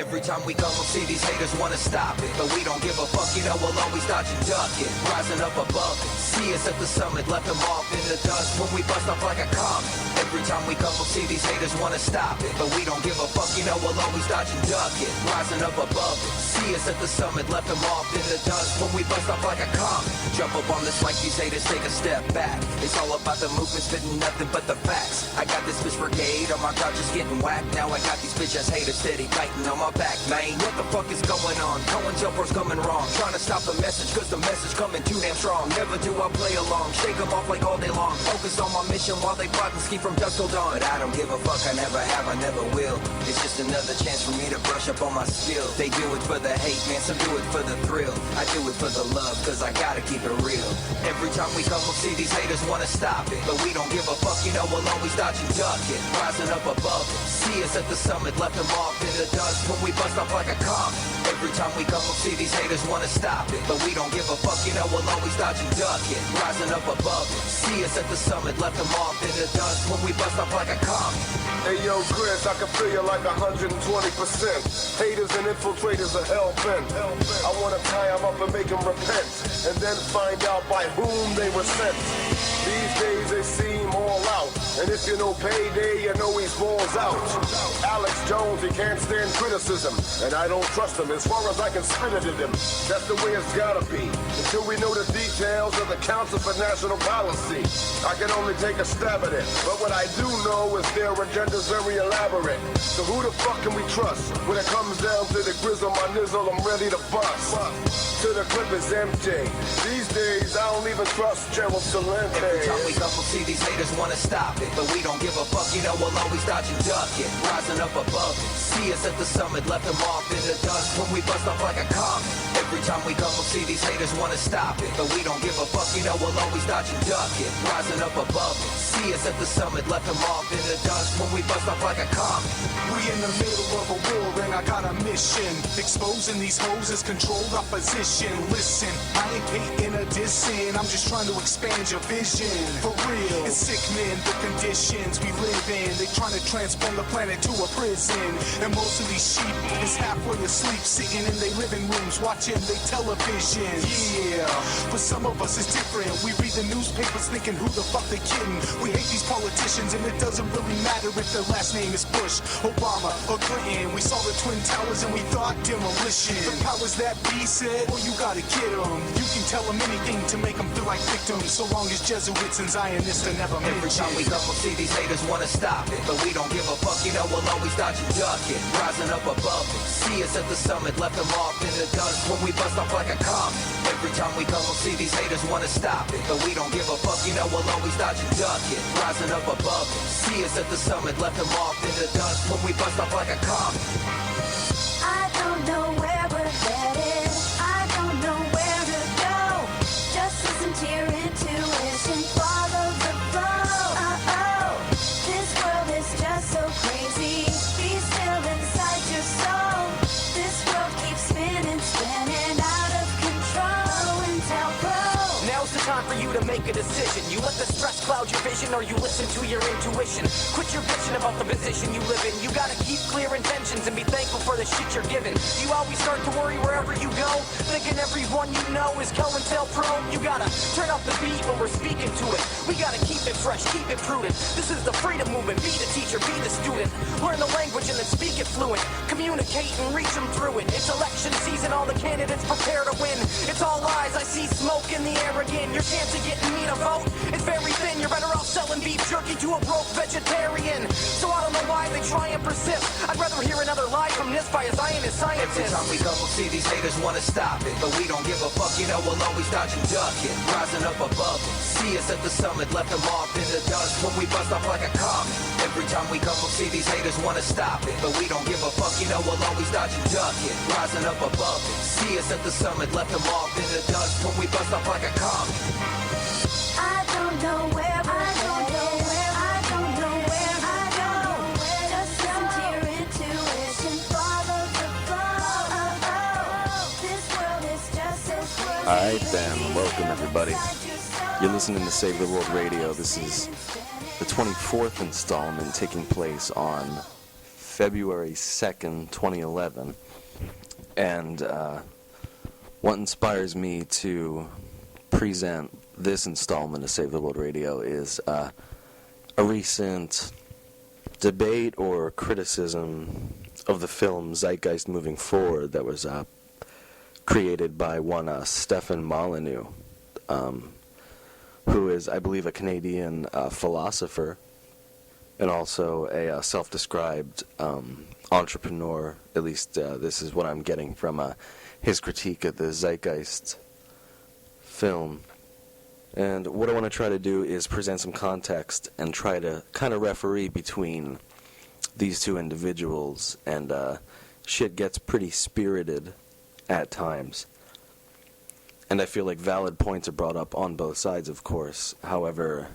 Every time we come, we'll see these haters wanna stop it, but we don't give a fuck, you know we'll always dodge and duck it. Rising up above it, see us at the summit, left them off in the dust when we bust off like a comet. Every time we come, we'll see these haters wanna stop it, but we don't give a fuck, you know we'll always dodge and duck it. Rising up above it, see us at the summit, left them off in the dust when we bust off like a comet. Jump up on this like these haters take a step back. It's all about the movement, spitting nothing but the facts. I got this bitch brigade on my couch just getting whacked. Now I got these bitch ass haters steady biting on my back, man. What the fuck is going on? Cohen jumpers coming wrong. Trying to stop the message, cause the message coming too damn strong. Never do I play along, shake them off like all day long. Focus on my mission while they plot and ski from dusk till dawn. But I don't give a fuck, I never have, I never will. It's just another chance for me to brush up on my skill. They do it for the hate, man, some do it for the thrill. I do it for the love, cause I gotta keep it real. Every time we come, we'll see these haters wanna stop it, but we don't give a fuck, you know we'll always dodge and duck it. Rising up above it, see us at the summit, left them off in the dust when we bust off like a comet. Every time we come, we'll see these haters wanna stop it, but we don't give a fuck, you know we'll always dodge and duck it. Rising up above it, see us at the summit, left them off in the dust when we bust off like a comet. Hey yo, Chris, I can feel you like 120%. Haters and infiltrators are hell-bent. I wanna tie them up and make them repent, and then find out by whom they were sent. These days they seem all out, and if you know payday, you know he's balls out. Alex Jones, he can't stand criticism, and I don't trust him as far as I can spit it at him. That's the way it's gotta be, until we know the details of the Council for National Policy. I can only take a stab at it, but what I do know is their agenda's very elaborate. So who the fuck can we trust? When it comes down to the grizzle, my nizzle, I'm ready to bust. To the clip is empty. These days, I don't even trust Gerald Celente. Every time we come, we'll see these haters wanna stop it, but we don't give a fuck, you know we'll always dodge and duck it. Rising up above it, see us at the summit, left them off in the dust when we bust off like a comet. Every time we come, we'll see these haters wanna stop it, but we don't give a fuck, you know we'll always dodge and duck it. Rising up above it, see us at the summit, left them off in the dust when we bust off like a comet. We in the middle of a war and I got a mission, exposing these hoes as controlled opposition. Listen, I ain't painting a dissing, I'm just trying to expand your vision. For real, it's sickening the conditions we live in. They trying to transform the planet to a prison, and most of these sheep is halfway asleep, sitting in their living rooms watching their television. Yeah, for some of us it's different. We read the newspapers thinking who the fuck they kidding. We hate these politicians and it doesn't really matter if their last name is Bush, Obama, or Clinton. We saw the Twin Towers and we thought demolition. The powers that be said, well, you gotta get them. You can tell them anything to make them feel like victims, so long as Jesuits and Zionists are never mentioned. Every time we come, we'll see these haters wanna stop it, but we don't give a fuck, you know we'll always dodge and duck it. Rising up above it, see us at the summit, left them off in the dust when we bust off like a comet. Every time we come, we'll see these haters wanna stop it, but we don't give a fuck, you know we'll always dodge and duck it. Rising up above it, see us at the summit, left them off in the dust when we bust off like a comet. I don't know where we're headed, I don't know where to go. Just listen to your intuition, follow the flow. This world is just so crazy, be still inside your soul. This world keeps spinning, spinning out of control. Intel Pro. Now's the time for you to make a decision. You let the stress cloud your vision, or you listen to your intuition. Quit your bitching about the position you live in. You gotta keep clear intentions and be thankful for the shit you're given. You always start to worry wherever you go, thinking everyone you know is COINTELPRO. You gotta turn off the beat when we're speaking to it. We gotta keep it fresh, keep it prudent. This is the freedom movement. Be the teacher, be the student. Learn the language and then speak it fluent. Communicate and reach them through it. It's election season, all the candidates prepare to win. It's all lies, I see smoke in the air again. Your chance of getting me to vote is very thin. You're better off selling beef jerky to a broke vegetarian. So I don't know why they try and persist. I'd rather hear another lie from this by a Zionist scientist. Every time we come, we'll see these haters wanna stop it, but we don't give a fuck, you know we'll always dodge and duck it. Rising up above it, see us at the summit, left them off in the dust when we bust off like a comet. Every time we come, we'll see these haters wanna stop it, but we don't give a fuck, you know we'll always dodge and duck it. Rising up above it, see us at the summit, left them off in the dust when we bust off like a comet. I don't know where we're headed, I don't know where I go. Just listen to your intuition, follow the flow. This world is just so crazy. All right, then. Welcome, everybody. You're listening to Save the World Radio. This is the 24th installment taking place on February 2nd, 2011. And what inspires me to present this installment of Save the World Radio is a recent debate or criticism of the film Zeitgeist Moving Forward that was created by one Stefan Molyneux, who is, I believe, a Canadian philosopher and also a self-described entrepreneur. At least this is what I'm getting from his critique of the Zeitgeist film. And what I want to try to do is present some context and try to kind of referee between these two individuals, and shit gets pretty spirited at times. And I feel like valid points are brought up on both sides, of course. However,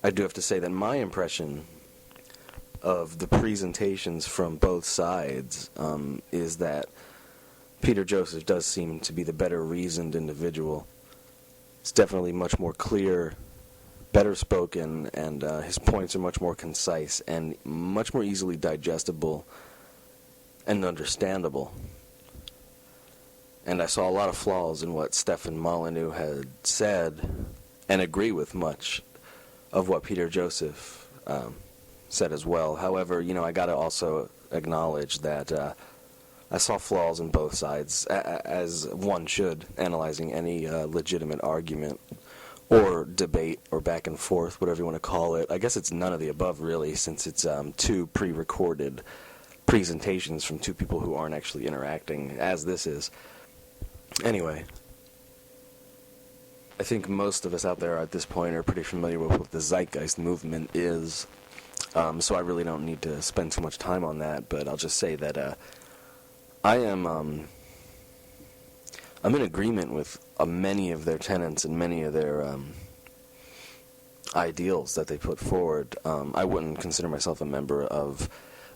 I do have to say that my impression of the presentations from both sides is that Peter Joseph does seem to be the better reasoned individual. It's definitely much more clear, better spoken, and his points are much more concise and much more easily digestible and understandable. And I saw a lot of flaws in what Stefan Molyneux had said, and agree with much of what Peter Joseph said as well. However, I got to also acknowledge that I saw flaws in both sides, as one should, analyzing any legitimate argument or debate or back and forth, whatever you want to call it. I guess it's none of the above, really, since it's two pre-recorded presentations from two people who aren't actually interacting, as this is. Anyway, I think most of us out there at this point are pretty familiar with what the Zeitgeist movement is, so I really don't need to spend too much time on that, but I'll just say that I'm in agreement with many of their tenets and many of their ideals that they put forward. I wouldn't consider myself a member of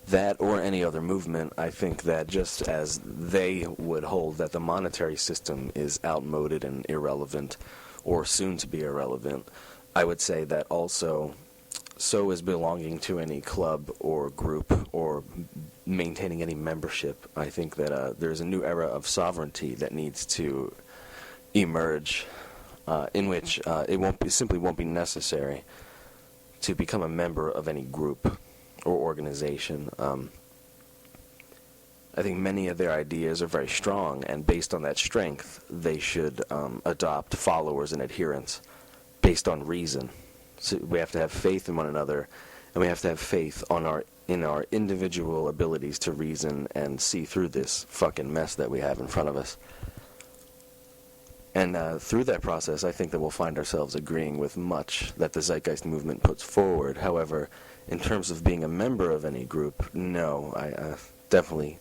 that or any other movement. I think that just as they would hold that the monetary system is outmoded and irrelevant, or soon to be irrelevant, I would say that also so is belonging to any club or group or maintaining any membership. I think that there's a new era of sovereignty that needs to emerge, in which it simply won't be necessary to become a member of any group or organization. I think many of their ideas are very strong, and based on that strength, they should adopt followers and adherents based on reason. So we have to have faith in one another, and we have to have faith in our individual abilities to reason and see through this fucking mess that we have in front of us. And through that process, I think that we'll find ourselves agreeing with much that the Zeitgeist movement puts forward. However, in terms of being a member of any group, no, I definitely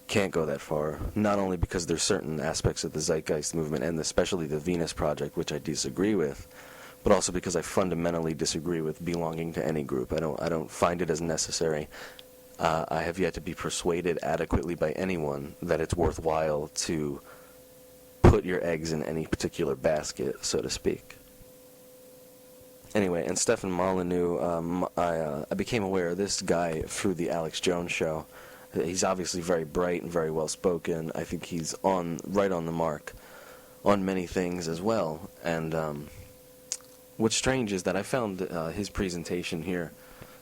can't go that far. Not only because there's certain aspects of the Zeitgeist movement, and especially the Venus Project, which I disagree with, but also because I fundamentally disagree with belonging to any group. I don't find it as necessary. I have yet to be persuaded adequately by anyone that it's worthwhile to put your eggs in any particular basket, so to speak. Anyway, and Stefan Molyneux, I became aware of this guy through the Alex Jones show. He's obviously very bright and very well spoken. I think he's right on the mark on many things as well. And what's strange is that I found his presentation here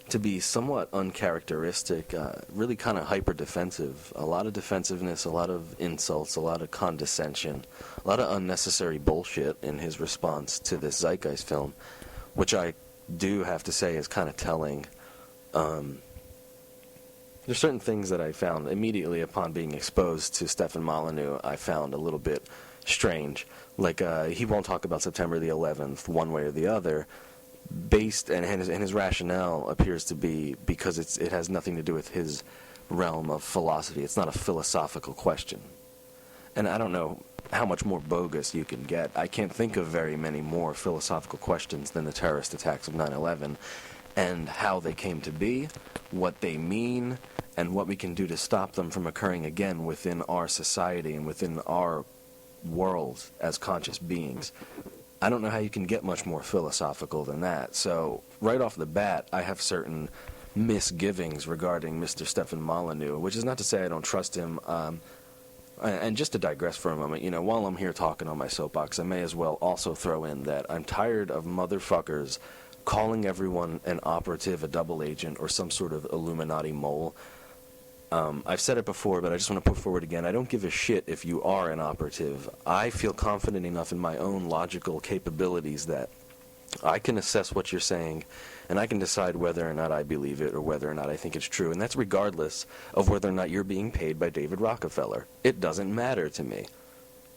to be somewhat uncharacteristic, really kind of hyper-defensive. A lot of defensiveness, a lot of insults, a lot of condescension, a lot of unnecessary bullshit in his response to this Zeitgeist film, which I do have to say is kind of telling. There's certain things that I found immediately upon being exposed to Stefan Molyneux I found a little bit strange. Like, he won't talk about September the 11th one way or the other, and his rationale appears to be because it has nothing to do with his realm of philosophy. It's not a philosophical question. And I don't know how much more bogus you can get. I can't think of very many more philosophical questions than the terrorist attacks of 9/11 and how they came to be, what they mean, and what we can do to stop them from occurring again within our society and within our world as conscious beings. I don't know how you can get much more philosophical than that. So right off the bat, I have certain misgivings regarding Mr. Stefan Molyneux, which is not to say I don't trust him. And just to digress for a moment, while I'm here talking on my soapbox, I may as well also throw in that I'm tired of motherfuckers calling everyone an operative, a double agent, or some sort of Illuminati mole. I've said it before, but I just want to put forward again, I don't give a shit if you are an operative. I feel confident enough in my own logical capabilities that I can assess what you're saying, and I can decide whether or not I believe it or whether or not I think it's true, and that's regardless of whether or not you're being paid by David Rockefeller. It doesn't matter to me.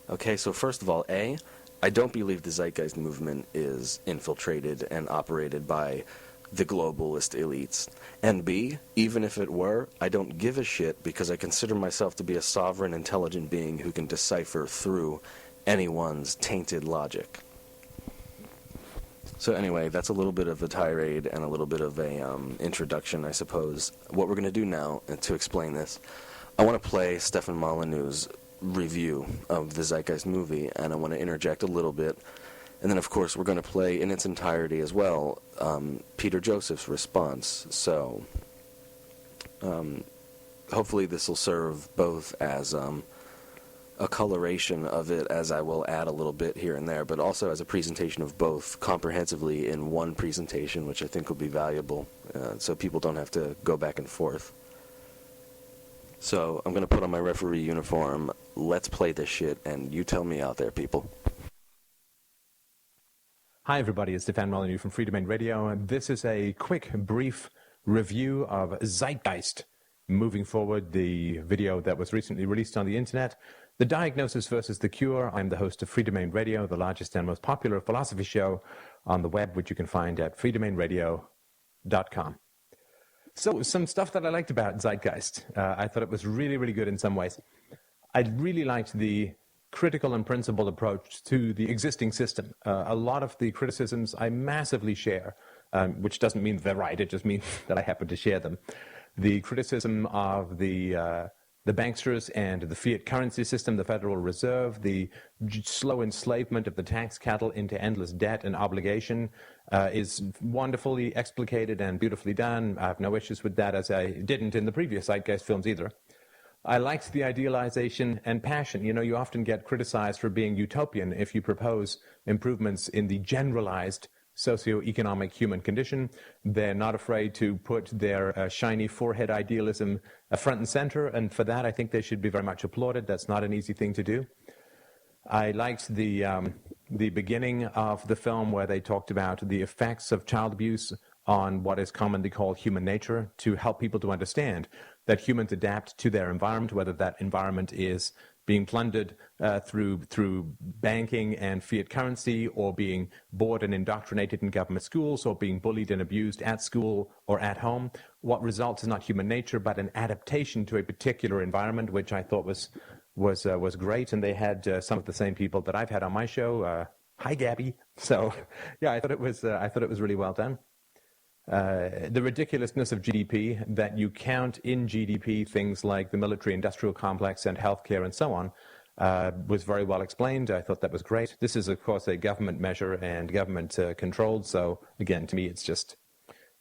Okay, so first of all, A, I don't believe the Zeitgeist movement is infiltrated and operated by the globalist elites. And B, even if it were, I don't give a shit because I consider myself to be a sovereign, intelligent being who can decipher through anyone's tainted logic. So anyway, that's a little bit of a tirade and a little bit of a introduction, I suppose. What we're going to do now, to explain this, I want to play Stefan Molyneux's review of the Zeitgeist movie, and I want to interject a little bit. And then, of course, we're going to play in its entirety as well Peter Joseph's response. So hopefully this will serve both as a coloration of it, as I will add a little bit here and there, but also as a presentation of both comprehensively in one presentation, which I think will be valuable, so people don't have to go back and forth. So I'm going to put on my referee uniform. Let's play this shit, and you tell me out there, people. Hi, everybody. It's Stefan Molyneux from Free Domain Radio, and this is a quick, brief review of Zeitgeist. Moving forward, the video that was recently released on the internet, The Diagnosis versus the Cure. I'm the host of Free Domain Radio, the largest and most popular philosophy show on the web, which you can find at freedomainradio.com. So, some stuff that I liked about Zeitgeist. I thought it was really, really good in some ways. I really liked the critical and principled approach to the existing system. A lot of the criticisms I massively share, which doesn't mean they're right, it just means that I happen to share them. The criticism of the banksters and the fiat currency system, the Federal Reserve, the slow enslavement of the tax cattle into endless debt and obligation is wonderfully explicated and beautifully done. I have no issues with that, as I didn't in the previous Zeitgeist films either. I liked the idealization and passion. You often get criticized for being utopian if you propose improvements in the generalized socioeconomic human condition. They're not afraid to put their shiny forehead idealism front and center, and for that I think they should be very much applauded. That's not an easy thing to do. I liked the beginning of the film where they talked about the effects of child abuse on what is commonly called human nature, to help people to understand that humans adapt to their environment, whether that environment is being plundered through banking and fiat currency, or being bored and indoctrinated in government schools, or being bullied and abused at school or at home. What results is not human nature, but an adaptation to a particular environment, which I thought was great. And they had some of the same people that I've had on my show. Hi, Gabby. So, yeah, I thought it was really well done. The ridiculousness of GDP, that you count in GDP things like the military-industrial complex and healthcare and so on, was very well explained. I thought that was great. This is, of course, a government measure and government controlled. So, again, to me, it's just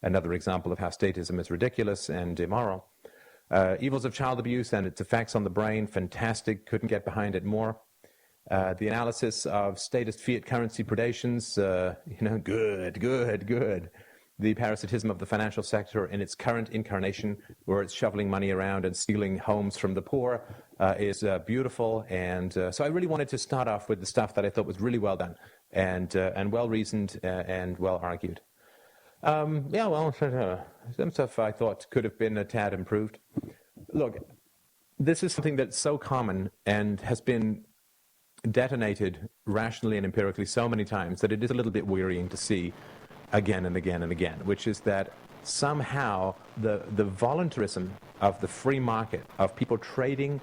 another example of how statism is ridiculous and immoral. Evils of child abuse and its effects on the brain, fantastic. Couldn't get behind it more. The analysis of statist fiat currency predations, good. The parasitism of the financial sector in its current incarnation, where it's shoveling money around and stealing homes from the poor, is beautiful. And so I really wanted to start off with the stuff that I thought was really well done and well-reasoned and well-argued. Some stuff I thought could have been a tad improved. Look, this is something that's so common and has been detonated rationally and empirically so many times that it is a little bit wearying to see again and again and again, which is that somehow the voluntarism of the free market, of people trading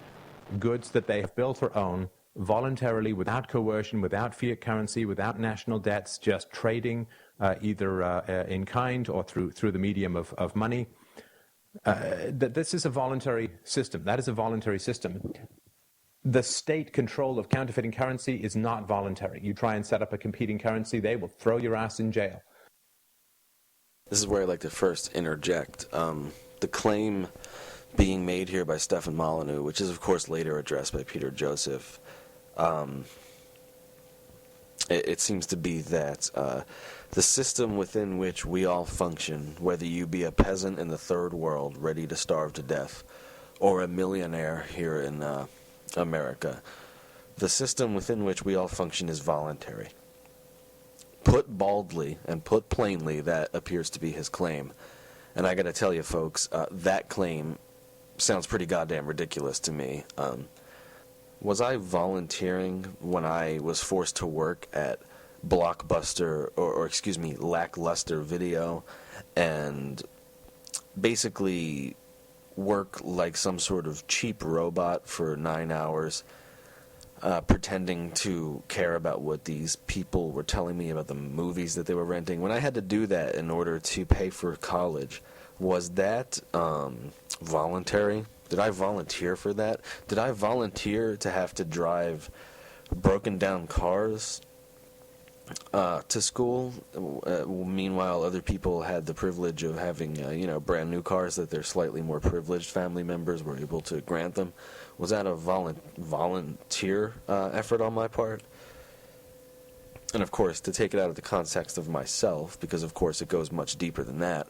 goods that they have built or own voluntarily, without coercion, without fiat currency, without national debts, just trading either in kind or through the medium of money, that this is a voluntary system. That is a voluntary system. The state control of counterfeiting currency is not voluntary. You try and set up a competing currency, they will throw your ass in jail. This is where I'd like to first interject. The claim being made here by Stefan Molyneux, which is of course later addressed by Peter Joseph, it seems to be that the system within which we all function, whether you be a peasant in the third world ready to starve to death, or a millionaire here in America, the system within which we all function is voluntary. Put baldly and put plainly, that appears to be his claim. And I gotta tell you folks, that claim sounds pretty goddamn ridiculous to me. Was I volunteering when I was forced to work at Blockbuster, or excuse me, Lackluster Video, and basically work like some sort of cheap robot for 9 hours, pretending to care about what these people were telling me about the movies that they were renting? When I had to do that in order to pay for college, was that voluntary? Did I volunteer for that? Did I volunteer to have to drive broken down cars to school? Meanwhile, other people had the privilege of having, brand new cars that their slightly more privileged family members were able to grant them. Was that a volunteer effort on my part? And of course, to take it out of the context of myself, because of course it goes much deeper than that,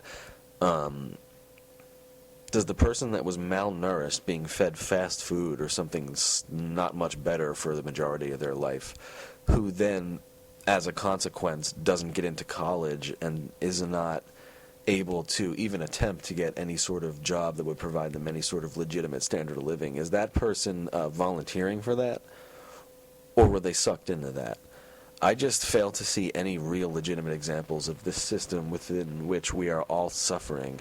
does the person that was malnourished being fed fast food or something not much better for the majority of their life, who then, as a consequence, doesn't get into college and is not able to even attempt to get any sort of job that would provide them any sort of legitimate standard of living, is that person volunteering for that? Or were they sucked into that? I just fail to see any real legitimate examples of this system within which we are all suffering.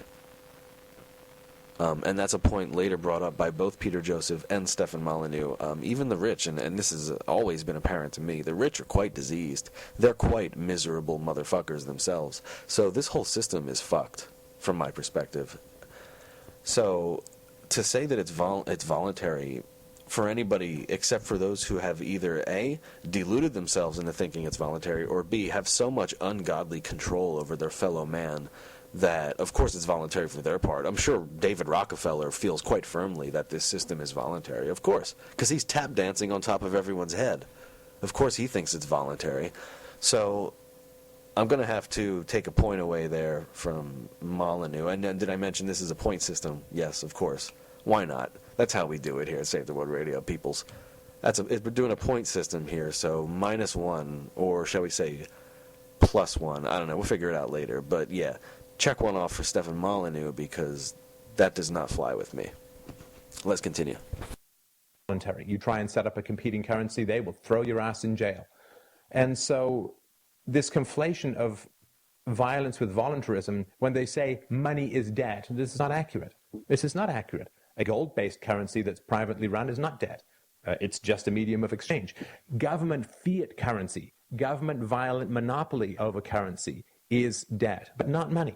And that's a point later brought up by both Peter Joseph and Stefan Molyneux. Even the rich, and this has always been apparent to me, the rich are quite diseased. They're quite miserable motherfuckers themselves. So this whole system is fucked, from my perspective. So to say that it's voluntary for anybody except for those who have either A, deluded themselves into thinking it's voluntary, or B, have so much ungodly control over their fellow man that, of course, it's voluntary for their part. I'm sure David Rockefeller feels quite firmly that this system is voluntary, of course, because he's tap dancing on top of everyone's head. Of course he thinks it's voluntary. So I'm going to have to take a point away there from Molyneux. And then, did I mention this is a point system? Yes, of course. Why not? That's how we do it here at Save the World Radio, peoples. We're doing a point system here, so -1, or shall we say +1. I don't know. We'll figure it out later. But yeah, check one off for Stefan Molyneux, because that does not fly with me. Let's continue. Voluntary. You try and set up a competing currency, they will throw your ass in jail. And so this conflation of violence with voluntarism, when they say money is debt, this is not accurate. This is not accurate. A gold-based currency that's privately run is not debt. It's just a medium of exchange. Government fiat currency, government violent monopoly over currency is debt, but not money.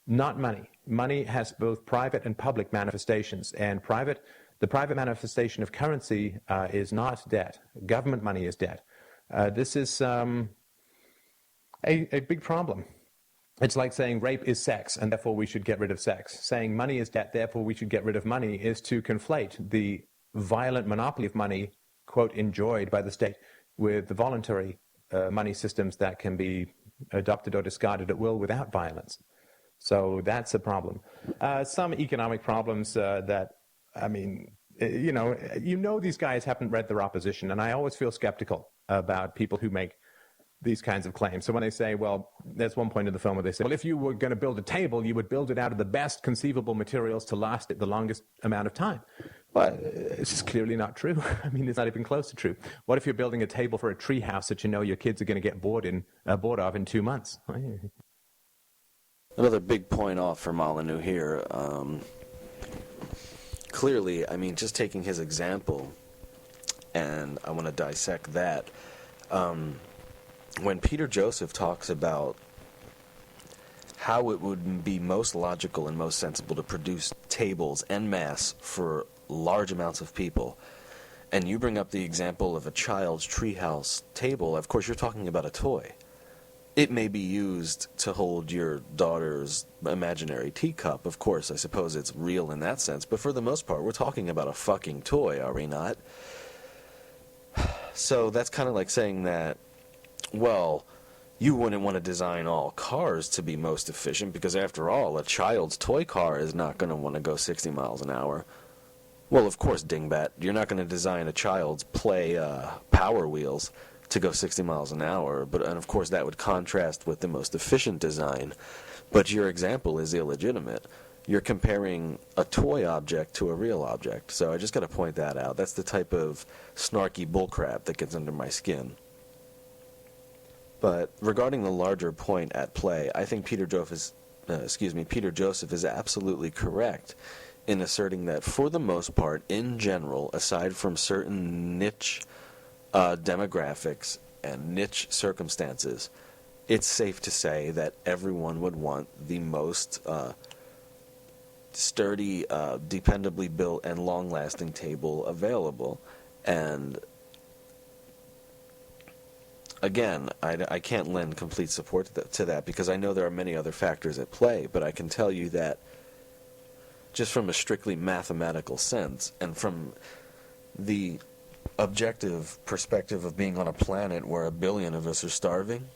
Not money. Money has both private and public manifestations, and the private manifestation of currency is not debt. Government money is debt. This is a big problem. It's like saying rape is sex, and therefore we should get rid of sex. Saying money is debt, therefore we should get rid of money, is to conflate the violent monopoly of money, quote, enjoyed by the state, with the voluntary money systems that can be adopted or discarded at will without violence. So that's a problem. Some economic problems that, I mean, these guys haven't read their opposition, and I always feel skeptical about people who make these kinds of claims. So when they say, well, there's one point in the film where they say, well, if you were going to build a table, you would build it out of the best conceivable materials to last it the longest amount of time. But it's just clearly not true. I mean, it's not even close to true. What if you're building a table for a tree house that you know your kids are going to get bored of in 2 months? Another big point off for Molyneux here. Clearly, I mean, just taking his example, and I want to dissect that. When Peter Joseph talks about how it would be most logical and most sensible to produce tables en masse for large amounts of people, and you bring up the example of a child's treehouse table, of course you're talking about a toy. It may be used to hold your daughter's imaginary teacup. Of course, I suppose it's real in that sense, but for the most part, we're talking about a fucking toy, are we not? So that's kind of like saying that, well, you wouldn't want to design all cars to be most efficient because, after all, a child's toy car is not going to want to go 60 miles an hour. Well, of course, dingbat, you're not going to design a child's play Power Wheels to go 60 miles an hour, and of course that would contrast with the most efficient design. But your example is illegitimate. You're comparing a toy object to a real object. So I just got to point that out. That's the type of snarky bullcrap that gets under my skin. But regarding the larger point at play, I think Peter Joseph is absolutely correct in asserting that, for the most part, in general, aside from certain niche demographics and niche circumstances, it's safe to say that everyone would want the most sturdy, dependably built, and long-lasting table available. And again, I can't lend complete support to that because I know there are many other factors at play, but I can tell you that just from a strictly mathematical sense and from the objective perspective of being on a planet where 1 billion of us are starving,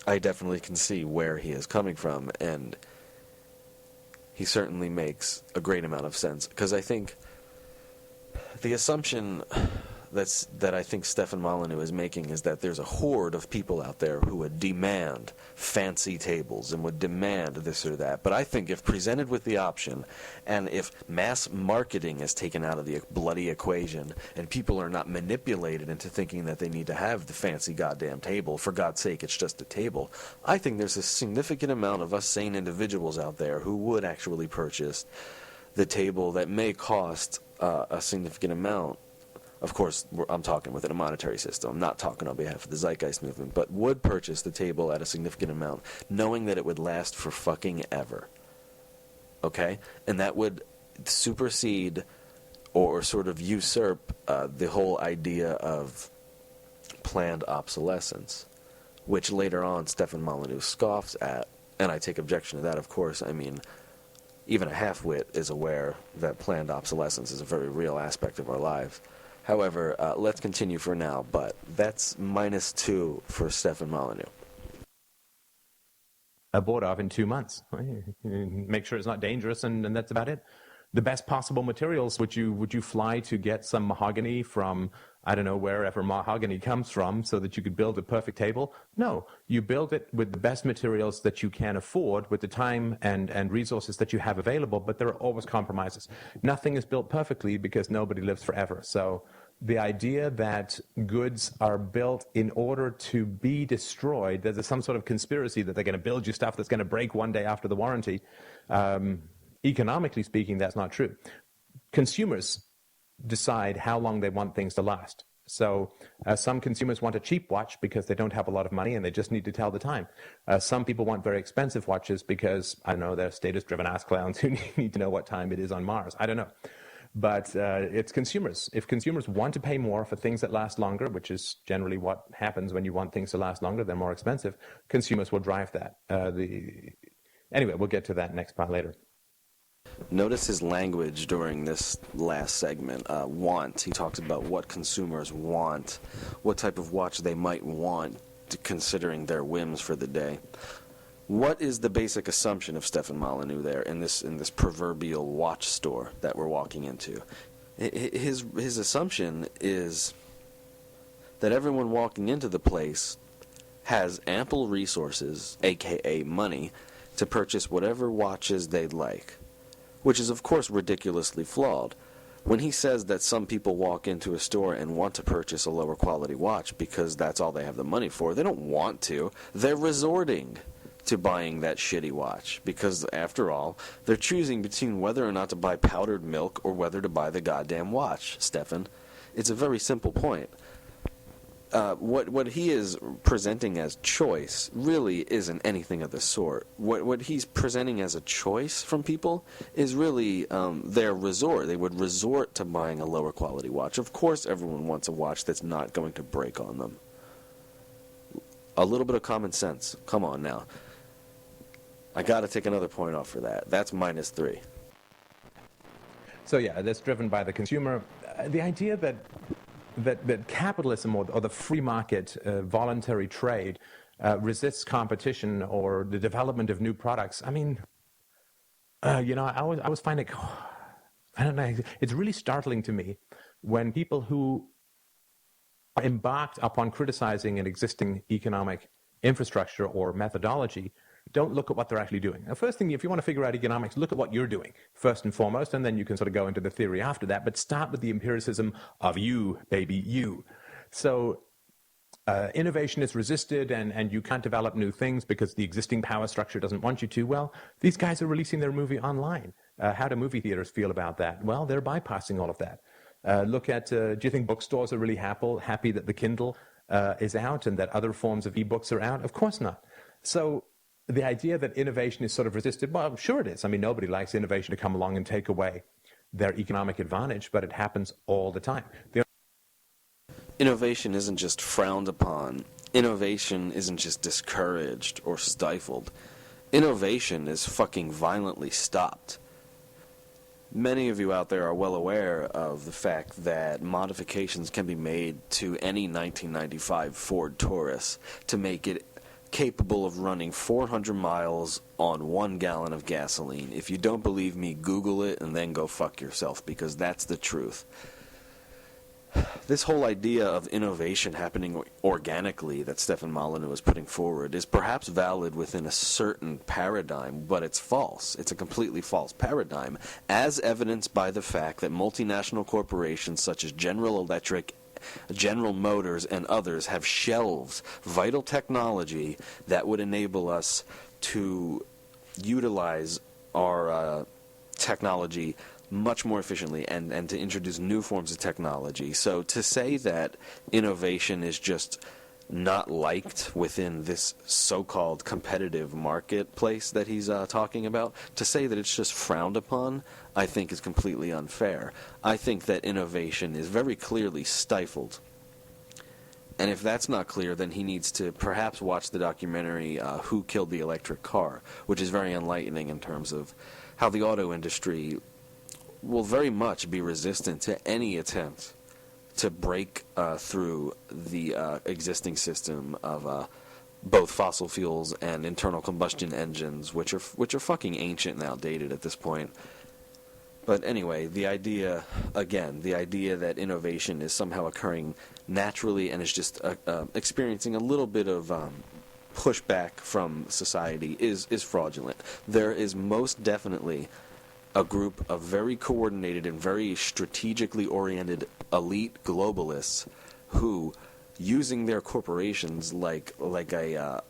I definitely can see where he is coming from, and he certainly makes a great amount of sense. Because I think the assumption that I think Stefan Molyneux is making is that there's a horde of people out there who would demand fancy tables and would demand this or that. But I think if presented with the option, and if mass marketing is taken out of the bloody equation, and people are not manipulated into thinking that they need to have the fancy goddamn table, for God's sake, it's just a table, I think there's a significant amount of us sane individuals out there who would actually purchase the table that may cost a significant amount. Of course, I'm talking within a monetary system. I'm not talking on behalf of the Zeitgeist movement, but would purchase the table at a significant amount, knowing that it would last for fucking ever. Okay? And that would supersede or sort of usurp the whole idea of planned obsolescence, which later on Stefan Molyneux scoffs at, and I take objection to that, of course. I mean, even a half-wit is aware that planned obsolescence is a very real aspect of our lives. However, let's continue for now, but that's -2 for Stefan Molyneux. Bought off in 2 months. Make sure it's not dangerous, and that's about it. The best possible materials. Would you fly to get some mahogany from, I don't know, wherever mahogany comes from, so that you could build a perfect table? No, you build it with the best materials that you can afford, with the time and resources that you have available, but there are always compromises. Nothing is built perfectly because nobody lives forever. So the idea that goods are built in order to be destroyed, there's some sort of conspiracy that they're going to build you stuff that's going to break one day after the warranty. Economically speaking, that's not true. Consumers decide how long they want things to last. So some consumers want a cheap watch because they don't have a lot of money and they just need to tell the time. Some people want very expensive watches because, I don't know, they're status-driven ass clowns who need to know what time it is on Mars. I don't know. But it's consumers. If consumers want to pay more for things that last longer, which is generally what happens when you want things to last longer, they're more expensive, consumers will drive that. Anyway, we'll get to that next part later. Notice his language during this last segment. Want. He talks about what consumers want, what type of watch they might want, considering their whims for the day. What is the basic assumption of Stefan Molyneux there in this proverbial watch store that we're walking into? His assumption is that everyone walking into the place has ample resources, aka money, to purchase whatever watches they'd like, which is of course ridiculously flawed. When he says that some people walk into a store and want to purchase a lower quality watch because that's all they have the money for, they don't want to. They're resorting to buying that shitty watch because, after all, they're choosing between whether or not to buy powdered milk or whether to buy the goddamn watch, Stefan. It's a very simple point. What he is presenting as choice really isn't anything of the sort. What he's presenting as a choice from people is really their resort. They would resort to buying a lower quality watch. Of course everyone wants a watch that's not going to break on them. A little bit of common sense. Come on now. I got to take another point off for that. That's -3. So yeah, that's driven by the consumer. The idea that capitalism or the free market, voluntary trade, resists competition or the development of new products. I mean, I always find it, I don't know, it's really startling to me when people who are embarked upon criticizing an existing economic infrastructure or methodology don't look at what they're actually doing. The first thing, if you want to figure out economics, look at what you're doing first and foremost, and then you can sort of go into the theory after that, but start with the empiricism of you, baby, you. So innovation is resisted, and you can't develop new things because the existing power structure doesn't want you to. Well, these guys are releasing their movie online. How do movie theaters feel about that? Well, they're bypassing all of that. Look at, do you think bookstores are really happy that the Kindle is out and that other forms of ebooks are out? Of course not. So the idea that innovation is sort of resisted, well, sure it is. I mean, nobody likes innovation to come along and take away their economic advantage, but it happens all the time. Innovation isn't just frowned upon. Innovation isn't just discouraged or stifled. Innovation is fucking violently stopped. Many of you out there are well aware of the fact that modifications can be made to any 1995 Ford Taurus to make it capable of running 400 miles on 1 gallon of gasoline. If you don't believe me, Google it and then go fuck yourself, because that's the truth. This whole idea of innovation happening organically that Stefan Molyneux is putting forward is perhaps valid within a certain paradigm, but it's false. It's a completely false paradigm, as evidenced by the fact that multinational corporations such as General Electric, General Motors, and others have shelved vital technology that would enable us to utilize our technology much more efficiently and to introduce new forms of technology. So to say that innovation is just not liked within this so-called competitive marketplace that he's talking about, to say that it's just frowned upon, I think is completely unfair. I think that innovation is very clearly stifled. And if that's not clear, then he needs to perhaps watch the documentary Who Killed the Electric Car, which is very enlightening in terms of how the auto industry will very much be resistant to any attempt to break through the existing system of both fossil fuels and internal combustion engines, which are fucking ancient and outdated at this point. But anyway, the idea that innovation is somehow occurring naturally and is just experiencing a little bit of pushback from society is fraudulent. There is most definitely a group of very coordinated and very strategically oriented elite globalists who, using their corporations like a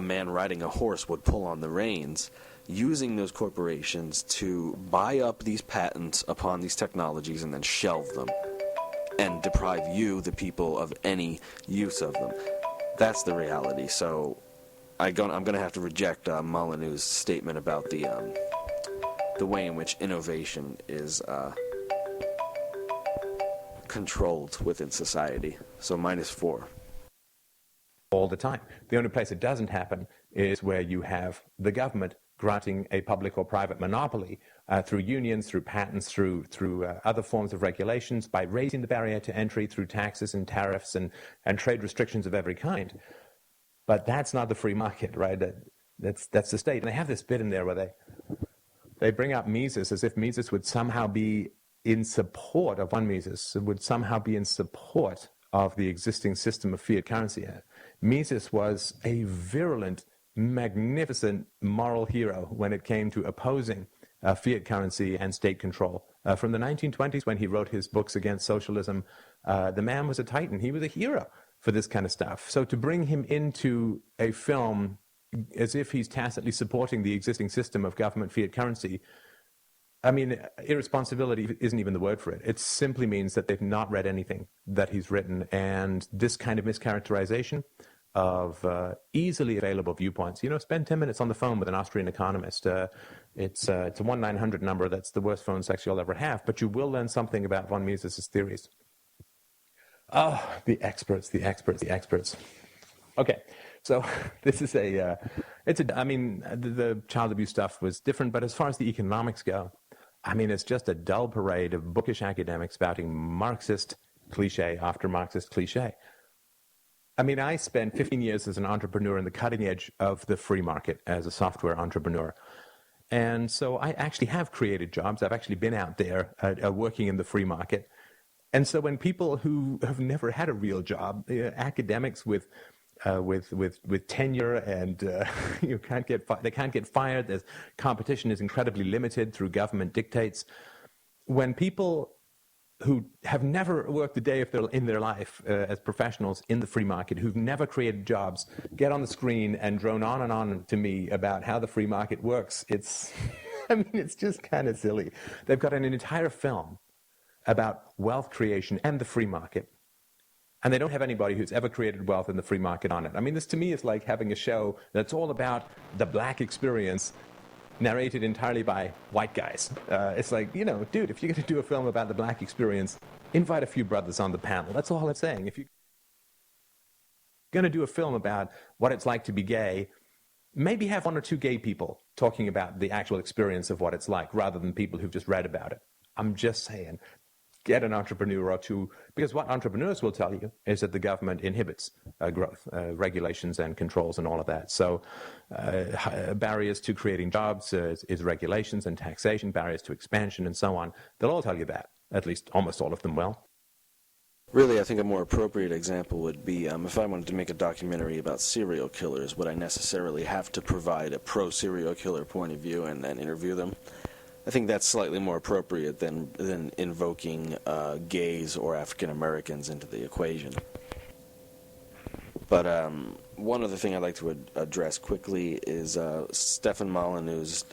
man riding a horse would pull on the reins, using those corporations to buy up these patents upon these technologies and then shelve them and deprive you, the people, of any use of them. That's the reality. So I'm going to have to reject Molyneux' statement about the way in which innovation is controlled within society. So -4. All the time. The only place it doesn't happen is where you have the government granting a public or private monopoly through unions, through patents, through other forms of regulations, by raising the barrier to entry through taxes and tariffs and trade restrictions of every kind. But that's not the free market, right? That's the state. And they have this bit in there where they bring up Mises as if Mises would somehow be in support of one Mises, would somehow be in support of the existing system of fiat currency. Mises was a virulent, magnificent moral hero when it came to opposing fiat currency and state control. From the 1920s, when he wrote his books against socialism, the man was a titan. He was a hero for this kind of stuff. So to bring him into a film as if he's tacitly supporting the existing system of government fiat currency, I mean, irresponsibility isn't even the word for it. It simply means that they've not read anything that he's written, and this kind of mischaracterization of easily available viewpoints. Spend 10 minutes on the phone with an Austrian economist. It's a 1-900 number. That's the worst phone sex you'll ever have, but you will learn something about von Mises' theories. Oh, the experts. Okay, so this is I mean, the child abuse stuff was different, but as far as the economics go, I mean, it's just a dull parade of bookish academics spouting Marxist cliche after Marxist cliche. I mean, I spent 15 years as an entrepreneur in the cutting edge of the free market as a software entrepreneur. And so I actually have created jobs. I've actually been out there working in the free market. And so when people who have never had a real job, academics with tenure and they can't get fired, there's competition is incredibly limited through government dictates. When people who have never worked a day in their life as professionals in the free market, who've never created jobs, get on the screen and drone on and on to me about how the free market works, it's just kind of silly. They've got an entire film about wealth creation and the free market, and they don't have anybody who's ever created wealth in the free market on it. I mean, this to me is like having a show that's all about the black experience narrated entirely by white guys. It's like, dude, if you're going to do a film about the black experience, invite a few brothers on the panel. That's all I'm saying. If you're going to do a film about what it's like to be gay, maybe have one or two gay people talking about the actual experience of what it's like, rather than people who've just read about it. I'm just saying, get an entrepreneur or two, because what entrepreneurs will tell you is that the government inhibits growth, regulations and controls and all of that. So barriers to creating jobs is regulations and taxation, barriers to expansion and so on. They'll all tell you that, at least almost all of them will. Really, I think a more appropriate example would be if I wanted to make a documentary about serial killers, would I necessarily have to provide a pro-serial killer point of view and then interview them? I think that's slightly more appropriate than invoking gays or African Americans into the equation. But one other thing I'd like to address quickly is Stefan Molyneux's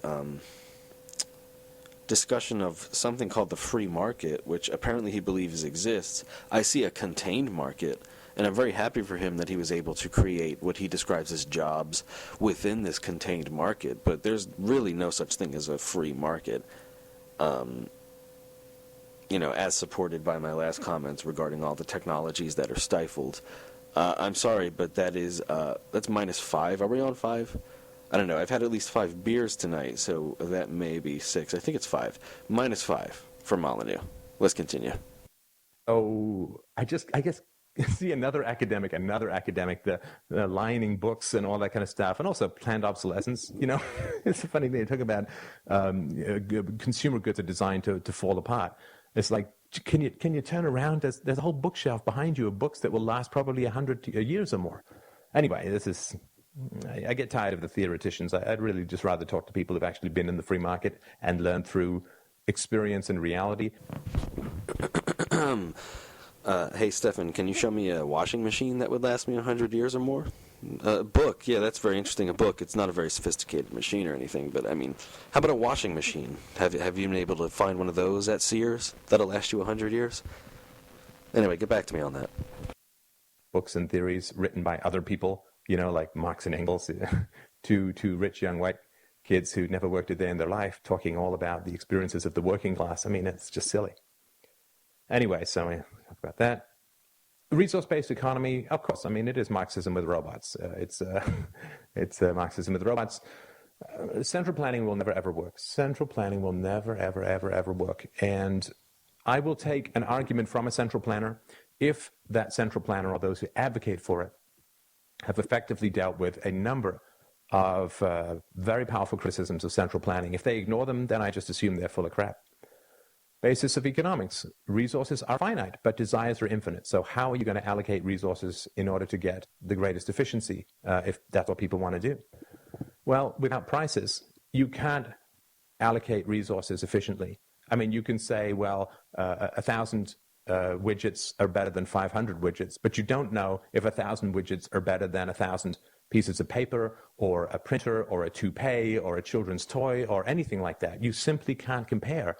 discussion of something called the free market, which apparently he believes exists. I see a contained market, and I'm very happy for him that he was able to create what he describes as jobs within this contained market, but there's really no such thing as a free market, as supported by my last comments regarding all the technologies that are stifled. I'm sorry, but that's -5. Are we on 5? I don't know. I've had at least 5 beers tonight, so that may be 6. I think it's 5. -5 for Molyneux. Let's continue. Oh, I guess see another academic, the lining books and all that kind of stuff, and also planned obsolescence. It's a funny thing. They talk about consumer goods are designed to fall apart. It's like, can you turn around? There's a whole bookshelf behind you of books that will last probably 100 years or more. Anyway, I get tired of the theoreticians. I'd really just rather talk to people who've actually been in the free market and learned through experience and reality. Hey, Stefan, can you show me a washing machine that would last me 100 years or more? A book, yeah, that's very interesting. A book, it's not a very sophisticated machine or anything, but I mean, how about a washing machine? Have you been able to find one of those at Sears that'll last you 100 years? Anyway, get back to me on that. Books and theories written by other people, like Marx and Engels, two rich young white kids who never worked a day in their life, talking all about the experiences of the working class. I mean, it's just silly. Anyway, so we talk about that. Resource-based economy, of course. I mean, it is Marxism with robots. It's Marxism with robots. Central planning will never, ever work. Central planning will never, ever, ever, ever work. And I will take an argument from a central planner if that central planner or those who advocate for it have effectively dealt with a number of very powerful criticisms of central planning. If they ignore them, then I just assume they're full of crap. Basis of economics. Resources are finite, but desires are infinite. So how are you going to allocate resources in order to get the greatest efficiency, if that's what people want to do? Well, without prices, you can't allocate resources efficiently. I mean, you can say, well, 1,000 widgets are better than 500 widgets, but you don't know if 1,000 widgets are better than 1,000 pieces of paper or a printer or a toupee or a children's toy or anything like that. You simply can't compare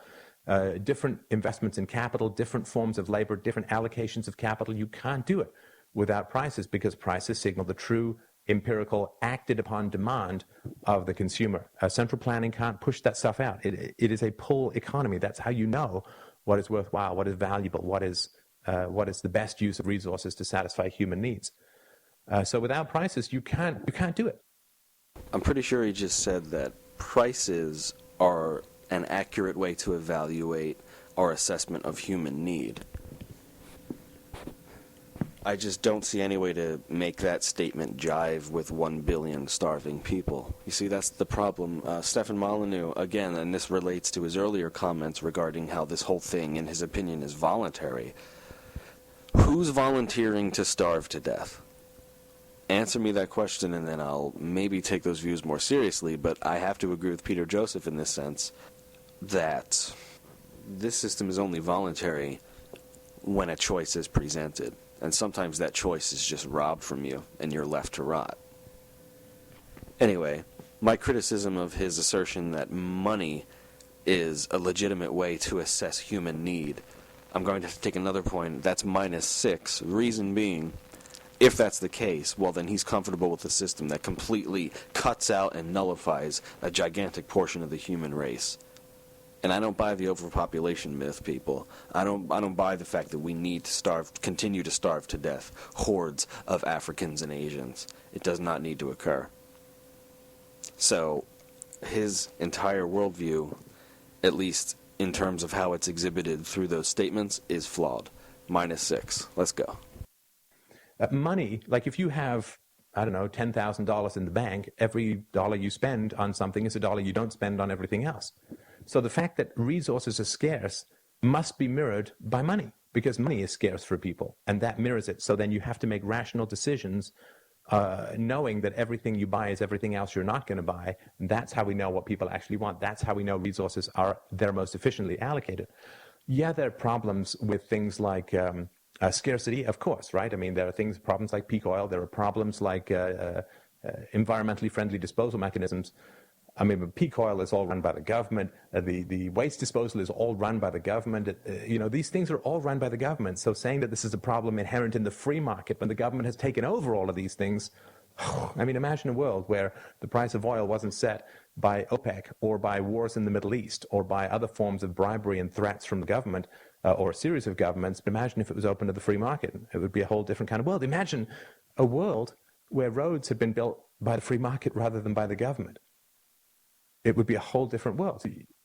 different investments in capital, different forms of labor, different allocations of capital. You can't do it without prices, because prices signal the true empirical acted upon demand of the consumer. Central planning can't push that stuff out. It is a pull economy. That's how you know what is worthwhile, what is valuable, what is the best use of resources to satisfy human needs. So without prices, you can't do it. I'm pretty sure he just said that prices are an accurate way to evaluate our assessment of human need. I just don't see any way to make that statement jive with 1 billion starving people. You see, that's the problem. Stefan Molyneux, again, and this relates to his earlier comments regarding how this whole thing, in his opinion, is voluntary. Who's volunteering to starve to death? Answer me that question, and then I'll maybe take those views more seriously, but I have to agree with Peter Joseph in this sense that this system is only voluntary when a choice is presented. And sometimes that choice is just robbed from you, and you're left to rot. Anyway, my criticism of his assertion that money is a legitimate way to assess human need, I'm going to take another point. That's -6. Reason being, if that's the case, well, then he's comfortable with a system that completely cuts out and nullifies a gigantic portion of the human race. And I don't buy the overpopulation myth, people. I don't buy the fact that we need to continue to starve to death hordes of Africans and Asians. It does not need to occur. So, his entire worldview, at least in terms of how it's exhibited through those statements, is flawed. -6. Let's go. Money, like if you have, I don't know, $10,000 in the bank, every dollar you spend on something is a dollar you don't spend on everything else. So the fact that resources are scarce must be mirrored by money, because money is scarce for people, and that mirrors it. So then you have to make rational decisions, knowing that everything you buy is everything else you're not going to buy. And that's how we know what people actually want. That's how we know resources are they're most efficiently allocated. Yeah, there are problems with things like scarcity, of course, right? I mean, there are problems like peak oil. There are problems like environmentally friendly disposal mechanisms. I mean, peak oil is all run by the government. The waste disposal is all run by the government. These things are all run by the government. So saying that this is a problem inherent in the free market when the government has taken over all of these things, I mean, imagine a world where the price of oil wasn't set by OPEC or by wars in the Middle East or by other forms of bribery and threats from the government or a series of governments. But imagine if it was open to the free market. It would be a whole different kind of world. Imagine a world where roads had been built by the free market rather than by the government. It would be a whole different world.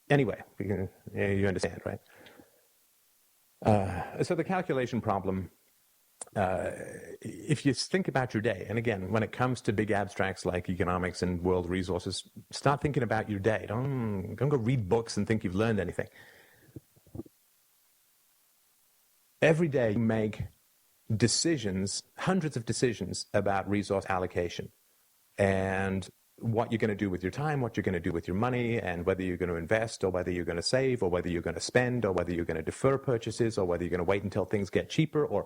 Anyway, you understand, right? So the calculation problem, if you think about your day, and again, when it comes to big abstracts like economics and world resources, start thinking about your day. Don't go read books and think you've learned anything. Every day you make decisions, hundreds of decisions about resource allocation. And what you're going to do with your time, what you're going to do with your money, and whether you're going to invest or whether you're going to save or whether you're going to spend or whether you're going to defer purchases or whether you're going to wait until things get cheaper or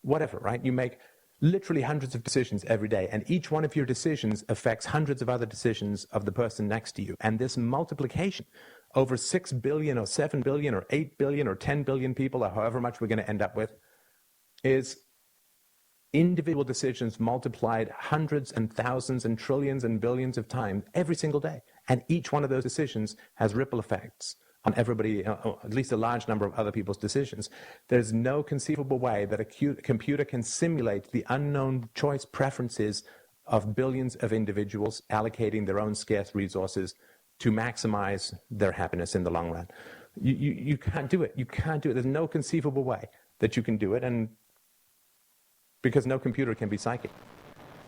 whatever, right? You make literally hundreds of decisions every day, and each one of your decisions affects hundreds of other decisions of the person next to you. And this multiplication over 6 billion or 7 billion or 8 billion or 10 billion people or however much we're going to end up with is individual decisions multiplied hundreds and thousands and trillions and billions of times every single day. And each one of those decisions has ripple effects on everybody, at least a large number of other people's decisions. There's no conceivable way that a computer can simulate the unknown choice preferences of billions of individuals allocating their own scarce resources to maximize their happiness in the long run. You can't do it. You can't do it. There's no conceivable way that you can do it, and because no computer can be psychic.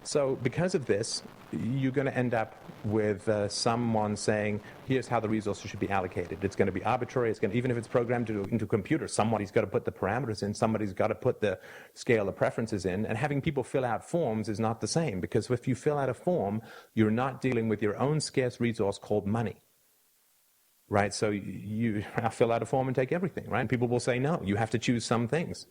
So because of this, you're going to end up with someone saying, here's how the resources should be allocated. It's going to be arbitrary. Even if it's programmed into a computer, somebody's got to put the parameters in, somebody's got to put the scale of preferences in, and having people fill out forms is not the same, because if you fill out a form, you're not dealing with your own scarce resource called money. Right? So you fill out a form and take everything, right? And people will say, no, you have to choose some things.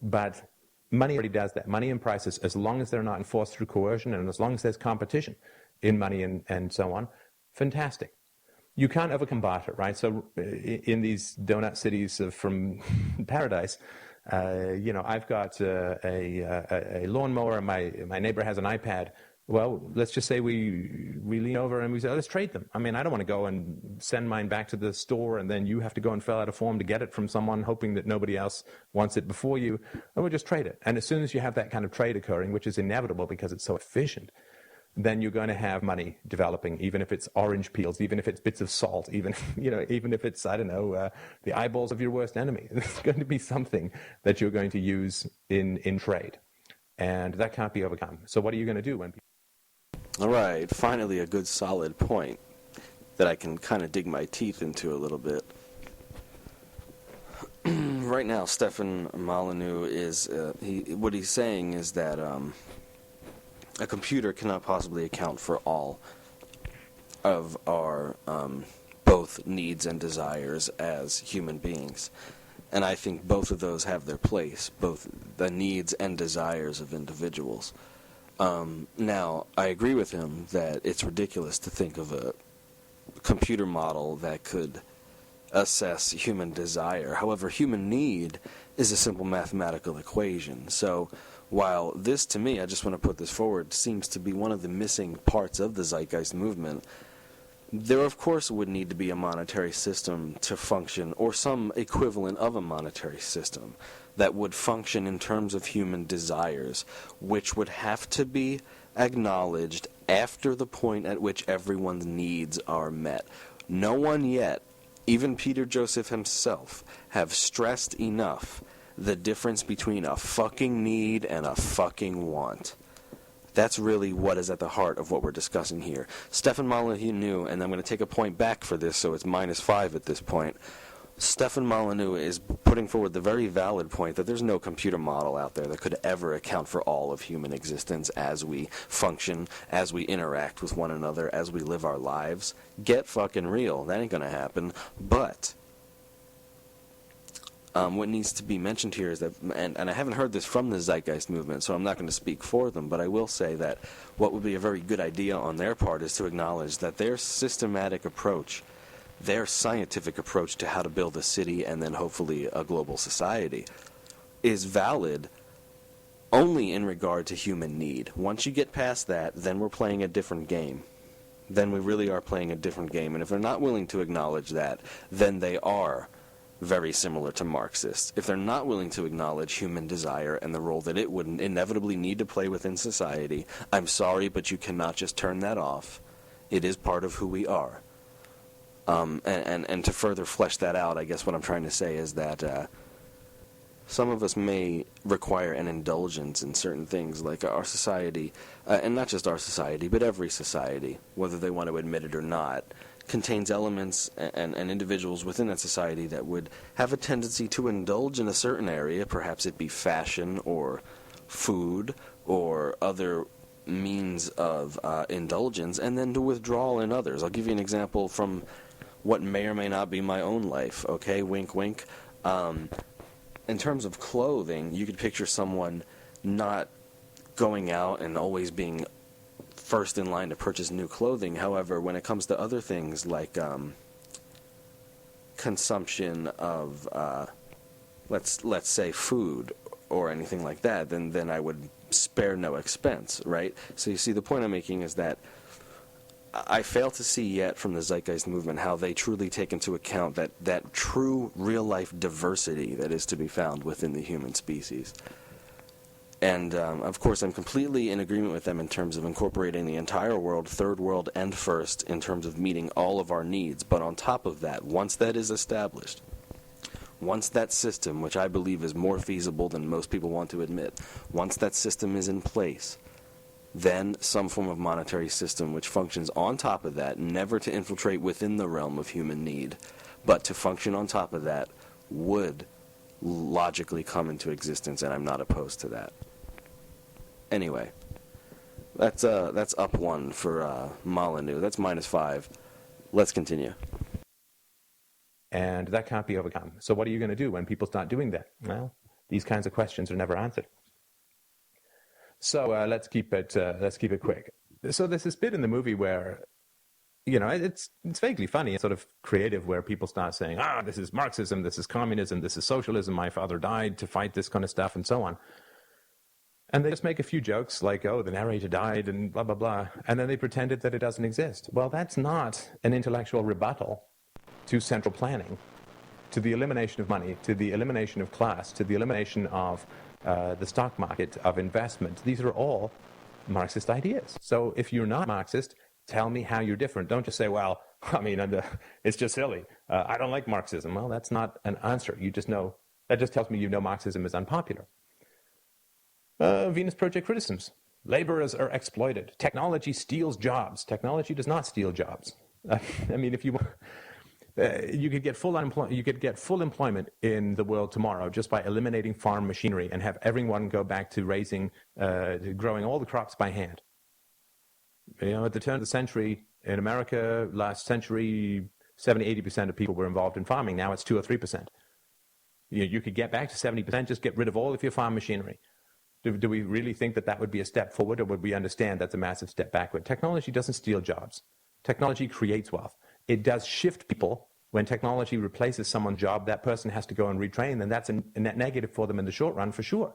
But money already does that. Money and prices, as long as they're not enforced through coercion and as long as there's competition in money and so on, fantastic. You can't overcome barter, right? So in these donut cities from paradise, I've got a lawnmower and my neighbor has an iPad. Well, let's just say we lean over and we say, let's trade them. I mean, I don't want to go and send mine back to the store and then you have to go and fill out a form to get it from someone, hoping that nobody else wants it before you. And we'll just trade it. And as soon as you have that kind of trade occurring, which is inevitable because it's so efficient, then you're going to have money developing, even if it's orange peels, even if it's bits of salt, even if it's, I don't know, the eyeballs of your worst enemy. It's going to be something that you're going to use in trade. And that can't be overcome. So what are you going to do when people... All right, finally a good solid point that I can kind of dig my teeth into a little bit. Right now, Stefan Molyneux is, what he's saying is that a computer cannot possibly account for all of our both needs and desires as human beings. And I think both of those have their place, both the needs and desires of individuals. Now, I agree with him that it's ridiculous to think of a computer model that could assess human desire. However, human need is a simple mathematical equation. So while this, to me, I just want to put this forward, seems to be one of the missing parts of the Zeitgeist movement, there, of course, would need to be a monetary system to function, or some equivalent of a monetary system that would function in terms of human desires, which would have to be acknowledged after the point at which everyone's needs are met. No one yet, even Peter Joseph himself, have stressed enough the difference between a fucking need and a fucking want. That's really what is at the heart of what we're discussing here. Stefan Molyneux, and I'm going to take a point back for this, so it's -5 at this point. Stefan Molyneux is putting forward the very valid point that there's no computer model out there that could ever account for all of human existence as we function, as we interact with one another, as we live our lives. Get fucking real. That ain't going to happen. But what needs to be mentioned here is that, and I haven't heard this from the Zeitgeist movement, so I'm not going to speak for them, but I will say that what would be a very good idea on their part is to acknowledge that their systematic approach, their scientific approach to how to build a city and then hopefully a global society, is valid only in regard to human need. Once you get past that, then we're playing a different game. Then we really are playing a different game. And if they're not willing to acknowledge that, then they are very similar to Marxists. If they're not willing to acknowledge human desire and the role that it would inevitably need to play within society, I'm sorry, but you cannot just turn that off. It is part of who we are. And to further flesh that out, I guess what I'm trying to say is that some of us may require an indulgence in certain things, like our society, and not just our society, but every society, whether they want to admit it or not, contains elements and individuals within that society that would have a tendency to indulge in a certain area, perhaps it be fashion or food or other means of indulgence, and then to withdraw in others. I'll give you an example from what may or may not be my own life, okay? Wink, wink. In terms of clothing, you could picture someone not going out and always being first in line to purchase new clothing. However, when it comes to other things like consumption of, let's say, food or anything like that, then I would spare no expense, right? So you see, the point I'm making is that I fail to see yet from the Zeitgeist movement how they truly take into account that true real-life diversity that is to be found within the human species. And, of course, I'm completely in agreement with them in terms of incorporating the entire world, third world and first, in terms of meeting all of our needs. But on top of that, once that is established, once that system, which I believe is more feasible than most people want to admit, once that system is in place, then some form of monetary system which functions on top of that, never to infiltrate within the realm of human need, but to function on top of that, would logically come into existence, and I'm not opposed to that. Anyway, that's up 1 for Molyneux. That's -5. Let's continue. And that can't be overcome. So what are you going to do when people start doing that? Well, these kinds of questions are never answered. So let's keep it quick. So there's this bit in the movie where, it's vaguely funny and sort of creative, where people start saying, this is Marxism, this is communism, this is socialism, my father died to fight this kind of stuff, and so on. And they just make a few jokes like, oh, the narrator died and blah, blah, blah. And then they pretended that it doesn't exist. Well, that's not an intellectual rebuttal to central planning, to the elimination of money, to the elimination of class, to the elimination of the stock market, of investment. These are all Marxist ideas. So if you're not Marxist, tell me how you're different. Don't just say, well, I mean, it's just silly. I don't like Marxism. Well, that's not an answer. You just know, that just tells me you know Marxism is unpopular. Venus Project criticisms. Laborers are exploited. Technology steals jobs. Technology does not steal jobs. I mean, if you could get full employment in the world tomorrow just by eliminating farm machinery and have everyone go back to growing all the crops by hand. You know, at the turn of the century in America, last century, 70-80% of people were involved in farming. Now it's 2 or 3%. You could get back to 70%. Just get rid of all of your farm machinery. Do we really think that that would be a step forward, or would we understand that's a massive step backward? Technology doesn't steal jobs. Technology creates wealth. It does shift people. When technology replaces someone's job, that person has to go and retrain, and that's a net negative for them in the short run, for sure.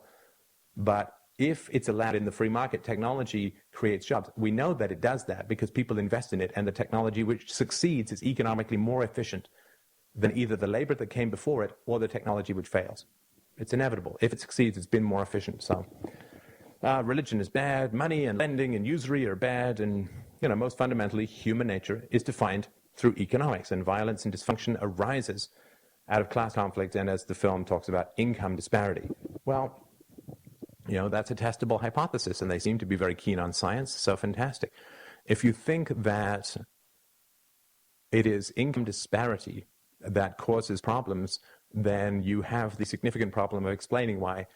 But if it's allowed in the free market, technology creates jobs. We know that it does that because people invest in it, and the technology which succeeds is economically more efficient than either the labor that came before it or the technology which fails. It's inevitable. If it succeeds, it's been more efficient. So religion is bad, money and lending and usury are bad, and most fundamentally, human nature is defined through economics, and violence and dysfunction arises out of class conflict and, as the film talks about, income disparity. Well, that's a testable hypothesis, and they seem to be very keen on science, so fantastic. If you think that it is income disparity that causes problems, then you have the significant problem of explaining why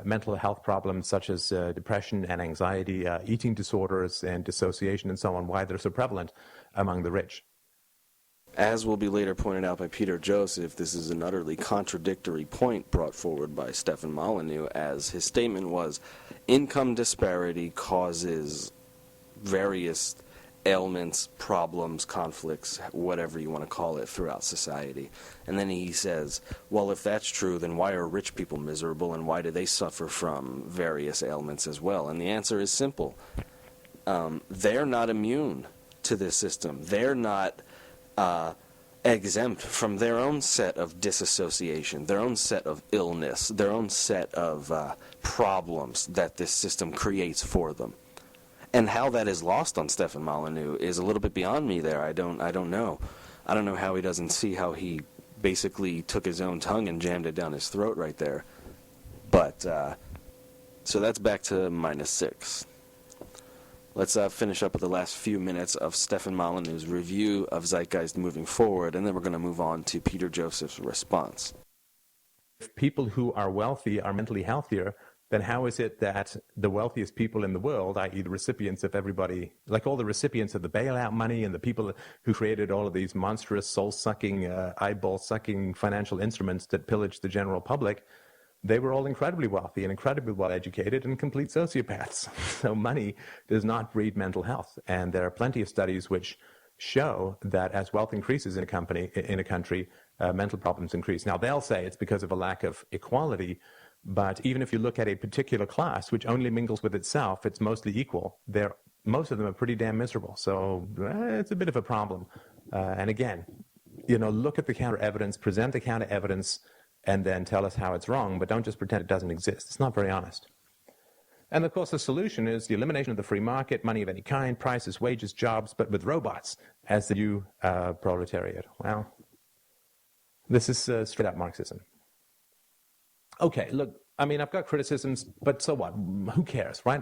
mental health problems such as depression and anxiety, eating disorders and dissociation and so on, why they're so prevalent among the rich. As will be later pointed out by Peter Joseph, this is an utterly contradictory point brought forward by Stefan Molyneux, as his statement was, income disparity causes various ailments, problems, conflicts, whatever you want to call it, throughout society. And then he says, well, if that's true, then why are rich people miserable, and why do they suffer from various ailments as well? And the answer is simple. They're not immune to this system. They're not exempt from their own set of disassociation, their own set of illness, their own set of problems that this system creates for them. And how that is lost on Stefan Molyneux is a little bit beyond me there. I don't know. I don't know how he doesn't see how he basically took his own tongue and jammed it down his throat right there. But, so that's back to -6. Let's finish up with the last few minutes of Stefan Molyneux's review of Zeitgeist moving forward, and then we're going to move on to Peter Joseph's response. If people who are wealthy are mentally healthier, then how is it that the wealthiest people in the world, i.e. the recipients of everybody, like all the recipients of the bailout money and the people who created all of these monstrous, soul-sucking, eyeball-sucking financial instruments that pillaged the general public, they were all incredibly wealthy and incredibly well-educated and complete sociopaths. So money does not breed mental health. And there are plenty of studies which show that as wealth increases in a country, mental problems increase. Now, they'll say it's because of a lack of equality, but even if you look at a particular class which only mingles with itself, it's mostly equal. Most of them are pretty damn miserable. So it's a bit of a problem. And again, look at the counter-evidence, present the counter-evidence, and then tell us how it's wrong, but don't just pretend it doesn't exist. It's not very honest. And of course, the solution is the elimination of the free market, money of any kind, prices, wages, jobs, but with robots as the new proletariat. Well, this is straight-up Marxism. Okay, look, I mean, I've got criticisms, but so what? Who cares, right?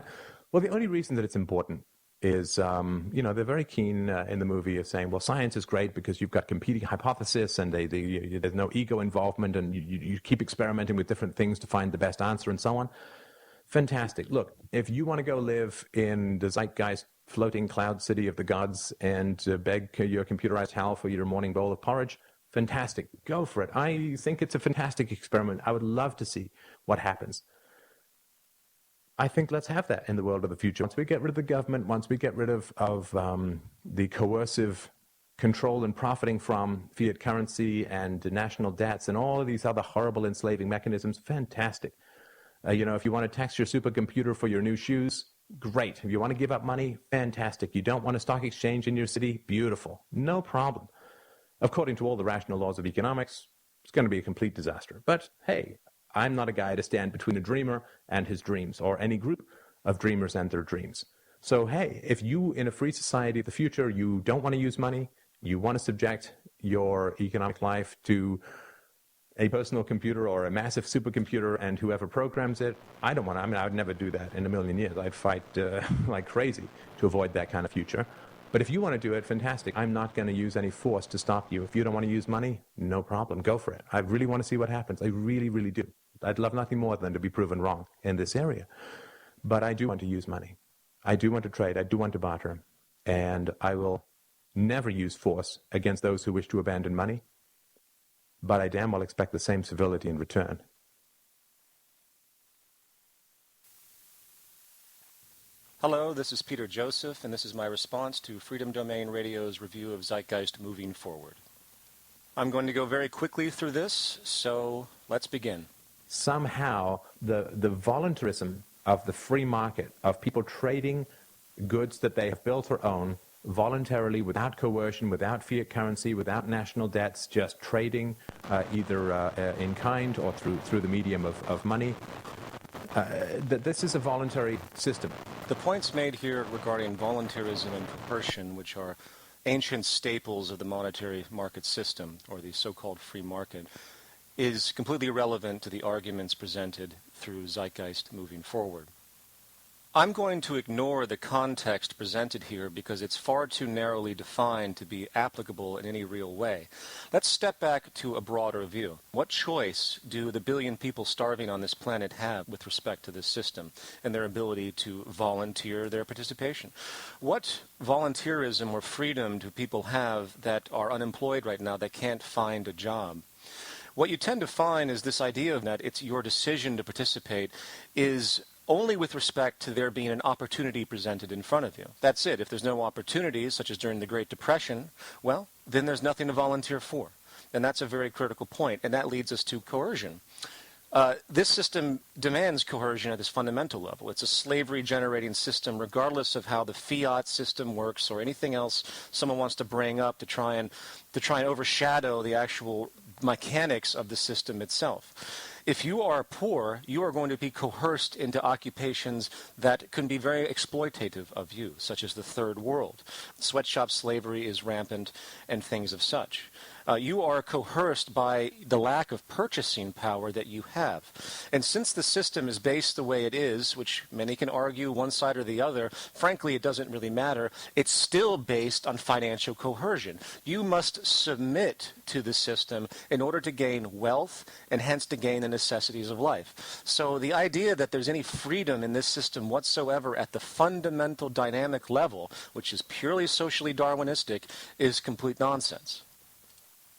Well, the only reason that it's important is, they're very keen in the movie of saying, well, science is great because you've got competing hypotheses and there's no ego involvement and you keep experimenting with different things to find the best answer and so on. Fantastic. Look, if you want to go live in the Zeitgeist floating cloud city of the gods and beg your computerized hell for your morning bowl of porridge, fantastic. Go for it. I think it's a fantastic experiment. I would love to see what happens. I think let's have that in the world of the future. Once we get rid of the government, once we get rid of the coercive control and profiting from fiat currency and national debts and all of these other horrible enslaving mechanisms, fantastic. If you want to tax your supercomputer for your new shoes, great. If you want to give up money, fantastic. You don't want a stock exchange in your city, beautiful. No problem. According to all the rational laws of economics, it's going to be a complete disaster. But hey, I'm not a guy to stand between a dreamer and his dreams, or any group of dreamers and their dreams. So hey, if you, in a free society of the future, you don't want to use money, you want to subject your economic life to a personal computer or a massive supercomputer and whoever programs it, I don't want to. I mean, I would never do that in a million years. I'd fight like crazy to avoid that kind of future. But if you want to do it, fantastic. I'm not going to use any force to stop you. If you don't want to use money, no problem. Go for it. I really want to see what happens. I really, really do. I'd love nothing more than to be proven wrong in this area. But I do want to use money. I do want to trade. I do want to barter. And I will never use force against those who wish to abandon money. But I damn well expect the same civility in return. Hello, this is Peter Joseph, and this is my response to Freedom Domain Radio's review of Zeitgeist Moving Forward. I'm going to go very quickly through this, so let's begin. Somehow, the voluntarism of the free market, of people trading goods that they have built or own, voluntarily, without coercion, without fiat currency, without national debts, just trading either in kind or through the medium of money. That this is a voluntary system. The points made here regarding voluntarism and coercion, which are ancient staples of the monetary market system, or the so-called free market, is completely irrelevant to the arguments presented through Zeitgeist Moving Forward. I'm going to ignore the context presented here because it's far too narrowly defined to be applicable in any real way. Let's step back to a broader view. What choice do the billion people starving on this planet have with respect to this system and their ability to volunteer their participation? What volunteerism or freedom do people have that are unemployed right now that can't find a job? What you tend to find is this idea of that it's your decision to participate is only with respect to there being an opportunity presented in front of you. That's it. If there's no opportunities, such as during the Great Depression, well, then there's nothing to volunteer for. And that's a very critical point, and that leads us to coercion. This system demands coercion at its fundamental level. It's a slavery-generating system, regardless of how the fiat system works or anything else someone wants to bring up to try and overshadow the actual mechanics of the system itself. If you are poor, you are going to be coerced into occupations that can be very exploitative of you, such as the third world. Sweatshop slavery is rampant and things of such. You are coerced by the lack of purchasing power that you have. And since the system is based the way it is, which many can argue one side or the other, frankly, it doesn't really matter, it's still based on financial coercion. You must submit to the system in order to gain wealth and hence to gain the necessities of life. So the idea that there's any freedom in this system whatsoever at the fundamental dynamic level, which is purely socially Darwinistic, is complete nonsense.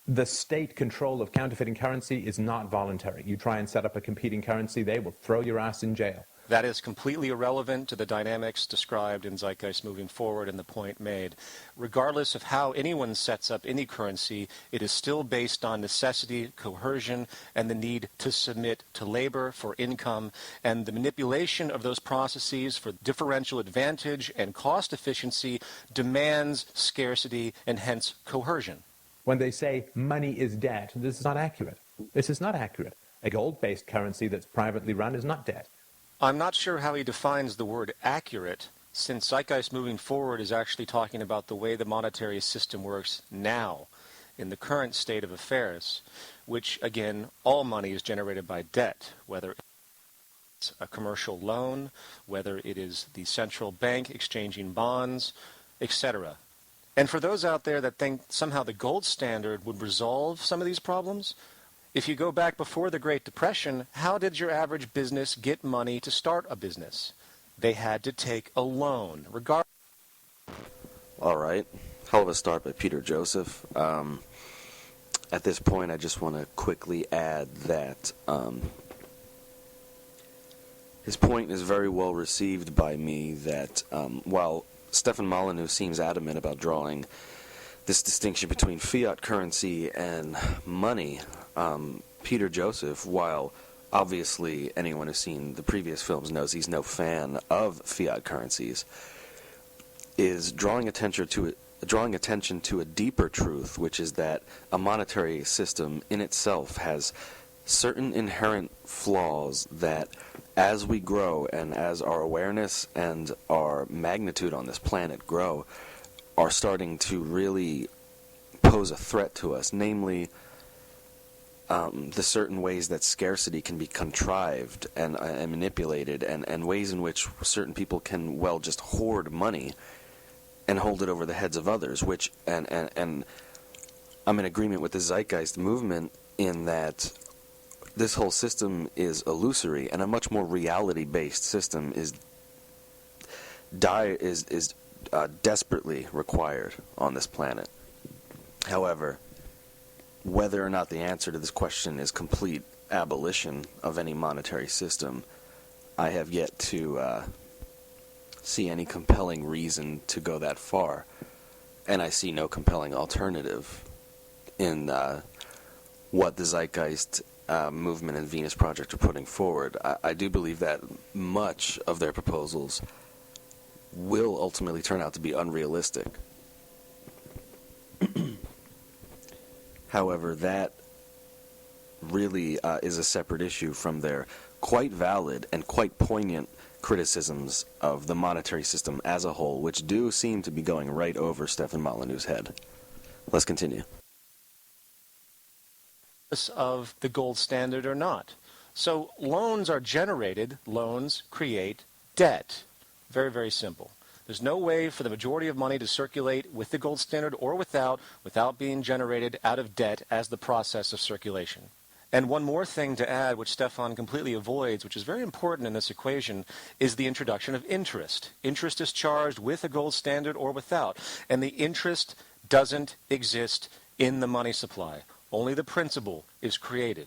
The state control of counterfeiting currency is not voluntary. You try and set up a competing currency, they will throw your ass in jail. That is completely irrelevant to the dynamics described in Zeitgeist Moving Forward and the point made. Regardless of how anyone sets up any currency, it is still based on necessity, coercion, and the need to submit to labor for income, and the manipulation of those processes for differential advantage and cost efficiency demands scarcity and hence coercion. When they say money is debt, this is not accurate. This is not accurate. A gold-based currency that's privately run is not debt. I'm not sure how he defines the word accurate, since Zeitgeist Moving Forward is actually talking about the way the monetary system works now, in the current state of affairs, which, again, all money is generated by debt, whether it's a commercial loan, whether it is the central bank exchanging bonds, etc. And for those out there that think somehow the gold standard would resolve some of these problems, if you go back before the Great Depression, how did your average business get money to start a business? They had to take a loan. All right. Hell of a start by Peter Joseph. At this point, I just want to quickly add that his point is very well received by me that while Stefan Molyneux seems adamant about drawing this distinction between fiat currency and money, Peter Joseph, while obviously anyone who's seen the previous films knows he's no fan of fiat currencies, is drawing attention to a deeper truth, which is that a monetary system in itself has certain inherent flaws that, as we grow and as our awareness and our magnitude on this planet grow, are starting to really pose a threat to us, namely the certain ways that scarcity can be contrived and manipulated, and ways in which certain people can, well, just hoard money and hold it over the heads of others, which, and I'm in agreement with the Zeitgeist movement in that this whole system is illusory, and a much more reality-based system is desperately required on this planet. However, whether or not the answer to this question is complete abolition of any monetary system, I have yet to see any compelling reason to go that far, and I see no compelling alternative in what the Zeitgeist movement and Venus Project are putting forward. I do believe that much of their proposals will ultimately turn out to be unrealistic. However, that really is a separate issue from their quite valid and quite poignant criticisms of the monetary system as a whole, which do seem to be going right over Stefan Molyneux's head. Let's continue. Of the gold standard or not. So loans are generated, loans create debt. Very, very simple. There's no way for the majority of money to circulate with the gold standard or without being generated out of debt as the process of circulation. And one more thing to add, which Stefan completely avoids, which is very important in this equation, is the introduction of interest. Interest is charged with a gold standard or without, and the interest doesn't exist in the money supply. Only the principal is created.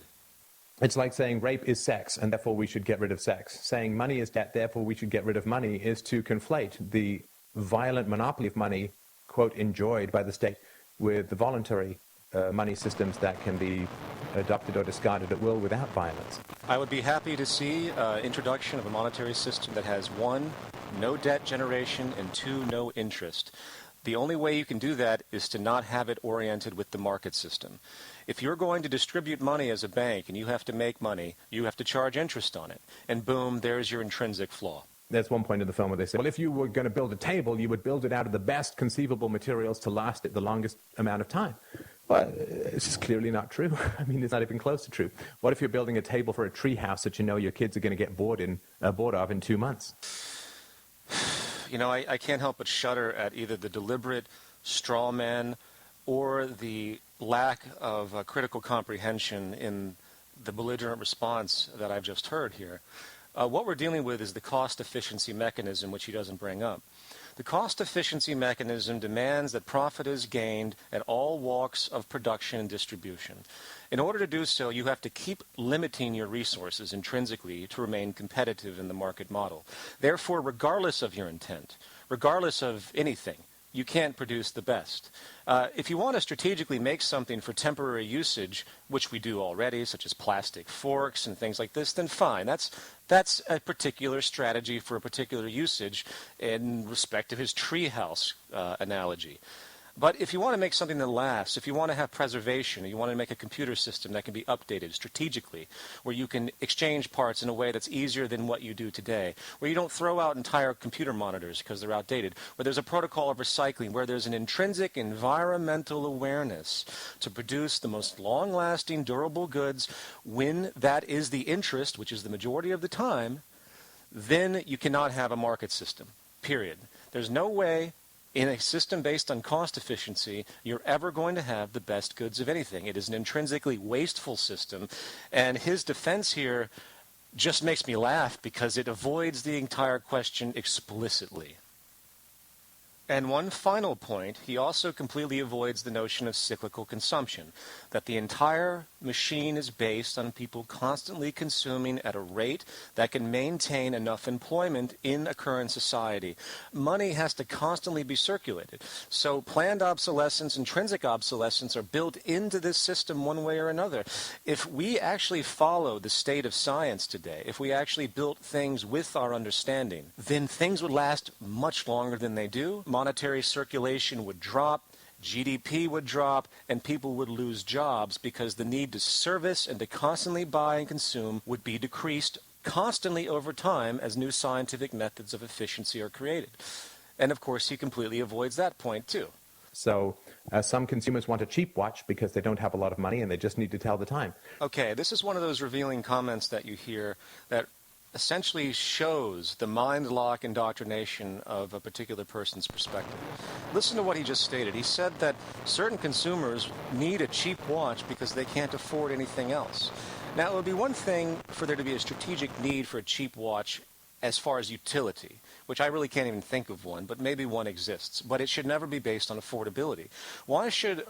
It's like saying rape is sex, and therefore we should get rid of sex. Saying money is debt, therefore we should get rid of money, is to conflate the violent monopoly of money, quote, enjoyed by the state, with the voluntary money systems that can be adopted or discarded at will without violence. I would be happy to see introduction of a monetary system that has 1, no debt generation, and 2, no interest. The only way you can do that is to not have it oriented with the market system. If you're going to distribute money as a bank and you have to make money, you have to charge interest on it. And boom, there's your intrinsic flaw. There's one point in the film where they say, well, if you were going to build a table, you would build it out of the best conceivable materials to last it the longest amount of time. Well, it's just clearly not true. I mean, it's not even close to true. What if you're building a table for a tree house that you know your kids are going to get bored of in 2 months? You know, I can't help but shudder at either the deliberate straw man or the lack of critical comprehension in the belligerent response that I've just heard here. What we're dealing with is the cost efficiency mechanism, which he doesn't bring up. The cost efficiency mechanism demands that profit is gained at all walks of production and distribution. In order to do so, you have to keep limiting your resources intrinsically to remain competitive in the market model. Therefore, regardless of your intent, regardless of anything, you can't produce the best. If you want to strategically make something for temporary usage, which we do already, such as plastic forks and things like this, then fine. That's a particular strategy for a particular usage in respect of his treehouse analogy. But if you want to make something that lasts, if you want to have preservation, you want to make a computer system that can be updated strategically, where you can exchange parts in a way that's easier than what you do today, where you don't throw out entire computer monitors because they're outdated, where there's a protocol of recycling, where there's an intrinsic environmental awareness to produce the most long-lasting, durable goods, when that is the interest, which is the majority of the time, then you cannot have a market system, period. There's no way in a system based on cost efficiency, you're ever going to have the best goods of anything. It is an intrinsically wasteful system, and his defense here just makes me laugh because it avoids the entire question explicitly. And one final point, he also completely avoids the notion of cyclical consumption, that the entire machine is based on people constantly consuming at a rate that can maintain enough employment in a current society. Money has to constantly be circulated. So planned obsolescence, intrinsic obsolescence are built into this system one way or another. If we actually follow the state of science today, if we actually built things with our understanding, then things would last much longer than they do. Monetary circulation would drop, GDP would drop, and people would lose jobs because the need to service and to constantly buy and consume would be decreased constantly over time as new scientific methods of efficiency are created. And of course, he completely avoids that point too. So some consumers want a cheap watch because they don't have a lot of money and they just need to tell the time. Okay, this is one of those revealing comments that you hear that essentially shows the mind lock indoctrination of a particular person's perspective. Listen to what he just stated. He said that certain consumers need a cheap watch because they can't afford anything else. Now, it would be one thing for there to be a strategic need for a cheap watch as far as utility, which I really can't even think of one, but maybe one exists. But it should never be based on affordability. Why should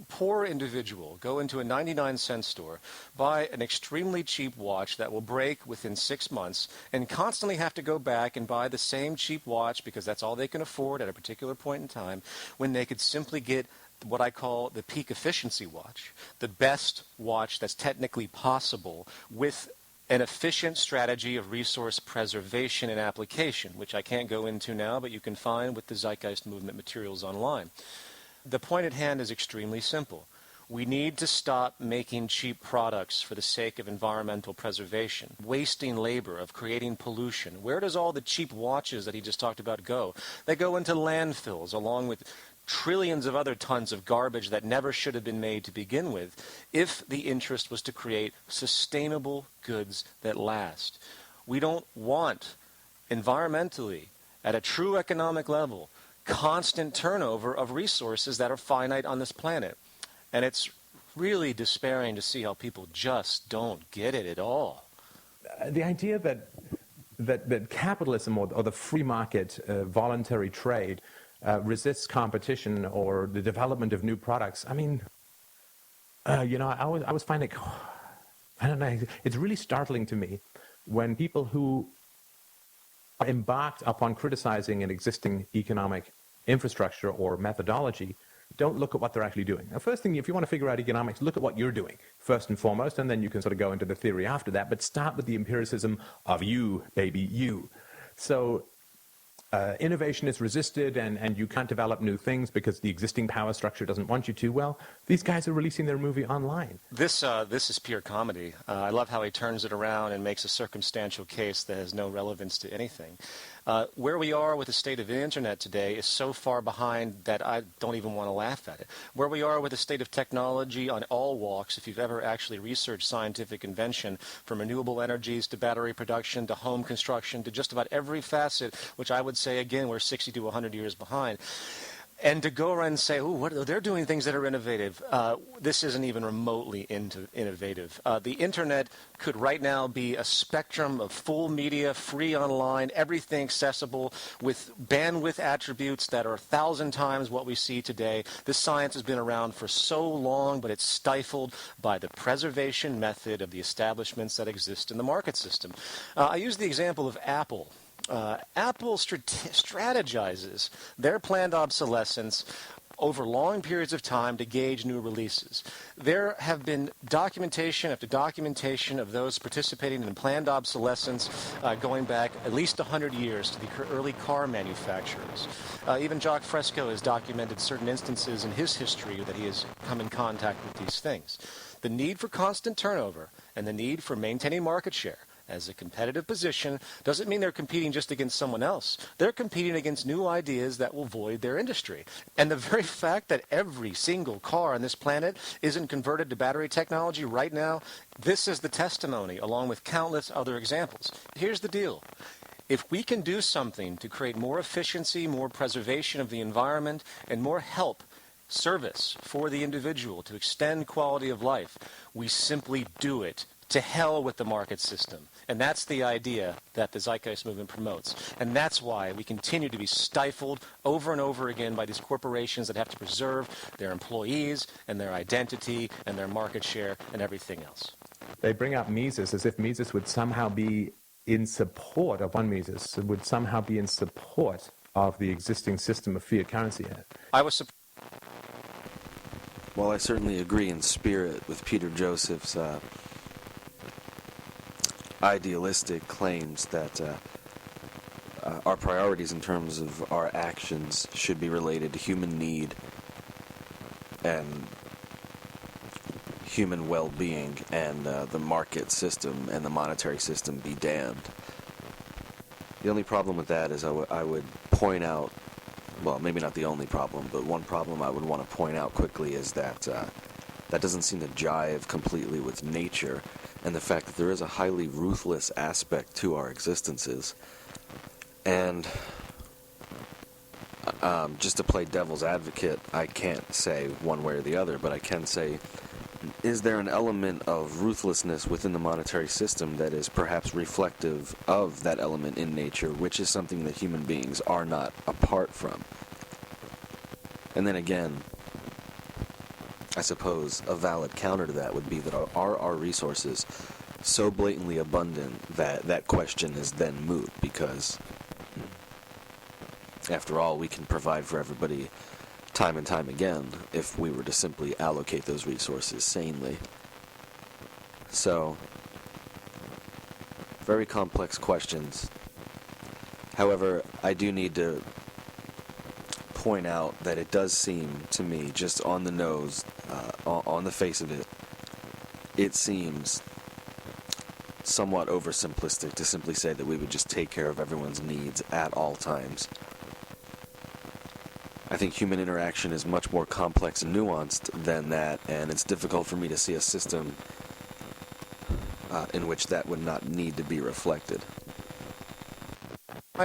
poor individual go into a 99-cent store, buy an extremely cheap watch that will break within 6 months, and constantly have to go back and buy the same cheap watch because that's all they can afford at a particular point in time, when they could simply get what I call the peak efficiency watch, the best watch that's technically possible with an efficient strategy of resource preservation and application, which I can't go into now, but you can find with the Zeitgeist Movement materials online. The point at hand is extremely simple. We need to stop making cheap products for the sake of environmental preservation, wasting labor, of creating pollution. Where does all the cheap watches that he just talked about go? They go into landfills, along with trillions of other tons of garbage that never should have been made to begin with, if the interest was to create sustainable goods that last. We don't want, environmentally, at a true economic level, constant turnover of resources that are finite on this planet. And it's really despairing to see how people just don't get it at all. The idea that capitalism or the free market, voluntary trade, resists competition or the development of new products. I mean, I was finding, I don't know, it's really startling to me when people who are embarked upon criticizing an existing economic infrastructure or methodology don't look at what they're actually doing. Now, first thing, if you want to figure out economics, look at what you're doing first and foremost, and then you can sort of go into the theory after that, but start with the empiricism of you, baby, you. So innovation is resisted, and you can't develop new things because the existing power structure doesn't want you to. Well, these guys are releasing their movie online. This is pure comedy. I love how he turns it around and makes a circumstantial case that has no relevance to anything. Where we are with the state of the internet today is so far behind that I don't even want to laugh at it. Where we are with the state of technology on all walks, if you've ever actually researched scientific invention, from renewable energies to battery production to home construction to just about every facet, which I would say, again, we're 60 to 100 years behind. And to go around and say, oh, they're doing things that are innovative. This isn't even remotely innovative. The internet could right now be a spectrum of full media, free online, everything accessible with bandwidth attributes that are 1,000 times what we see today. This science has been around for so long, but it's stifled by the preservation method of the establishments that exist in the market system. I use the example of Apple. Apple strategizes their planned obsolescence over long periods of time to gauge new releases. There have been documentation after documentation of those participating in planned obsolescence going back at least 100 years to the early car manufacturers. Even Jacques Fresco has documented certain instances in his history that he has come in contact with these things. The need for constant turnover and the need for maintaining market share as a competitive position doesn't mean they're competing just against someone else. They're competing against new ideas that will void their industry. And the very fact that every single car on this planet isn't converted to battery technology right now, this is the testimony, along with countless other examples. Here's the deal. If we can do something to create more efficiency, more preservation of the environment, and more help, service for the individual to extend quality of life, we simply do it To hell with the market system. And that's the idea that the Zeitgeist movement promotes. And that's why we continue to be stifled over and over again by these corporations that have to preserve their employees and their identity and their market share and everything else. They bring up Mises as if Mises would somehow be in support of one Mises, would somehow be in support of the existing system of fiat currency. Well, I certainly agree in spirit with Peter Joseph's idealistic claims that our priorities in terms of our actions should be related to human need and human well-being, and the market system and the monetary system be damned. The only problem with that is I would point out, well, maybe not the only problem, but one problem I would want to point out quickly is that that doesn't seem to jive completely with nature, and the fact that there is a highly ruthless aspect to our existences. And just to play devil's advocate, I can't say one way or the other, but I can say, is there an element of ruthlessness within the monetary system that is perhaps reflective of that element in nature, which is something that human beings are not apart from? And then again, I suppose a valid counter to that would be that are our resources so blatantly abundant that that question is then moot, because after all, we can provide for everybody time and time again if we were to simply allocate those resources sanely. So, very complex questions. However, I do need to point out that it does seem to me, just on the nose, on the face of it, it seems somewhat oversimplistic to simply say that we would just take care of everyone's needs at all times. I think human interaction is much more complex and nuanced than that, and it's difficult for me to see a system in which that would not need to be reflected.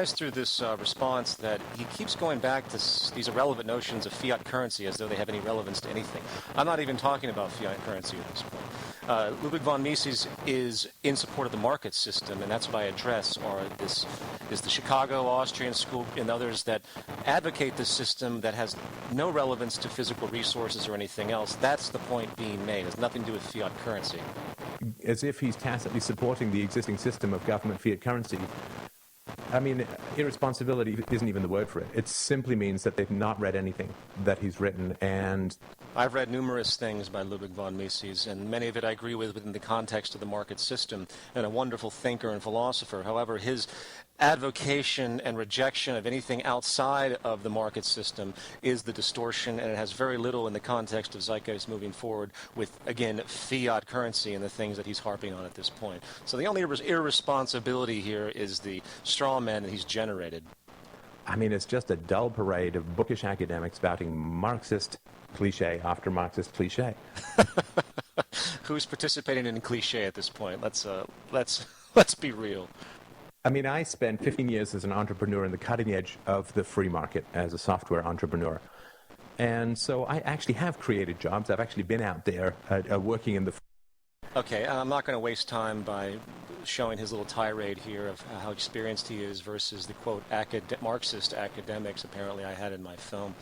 Through this response that he keeps going back to these irrelevant notions of fiat currency as though they have any relevance to anything. I'm not even talking about fiat currency at this point. Ludwig von Mises is in support of the market system, and that's what I address, or this is the Chicago Austrian School and others that advocate this system that has no relevance to physical resources or anything else. That's the point being made. It has nothing to do with fiat currency. As if he's tacitly supporting the existing system of government fiat currency. I mean, irresponsibility isn't even the word for it. It simply means that they've not read anything that he's written, and I've read numerous things by Ludwig von Mises, and many of it I agree with within the context of the market system, and a wonderful thinker and philosopher. However, his advocation and rejection of anything outside of the market system is the distortion, and it has very little in the context of Zeitgeist moving forward with, again, fiat currency and the things that he's harping on at this point. So the only irresponsibility here is the straw man that he's generated. I mean, it's just a dull parade of bookish academics spouting Marxist cliche after Marxist cliche. Who's participating in cliche at this point? Let's be real. I mean, I spent 15 years as an entrepreneur in the cutting edge of the free market as a software entrepreneur. And so I actually have created jobs. I've actually been out there working in the... Okay, I'm not going to waste time by showing his little tirade here of how experienced he is versus the, quote, Marxist academics apparently I had in my film.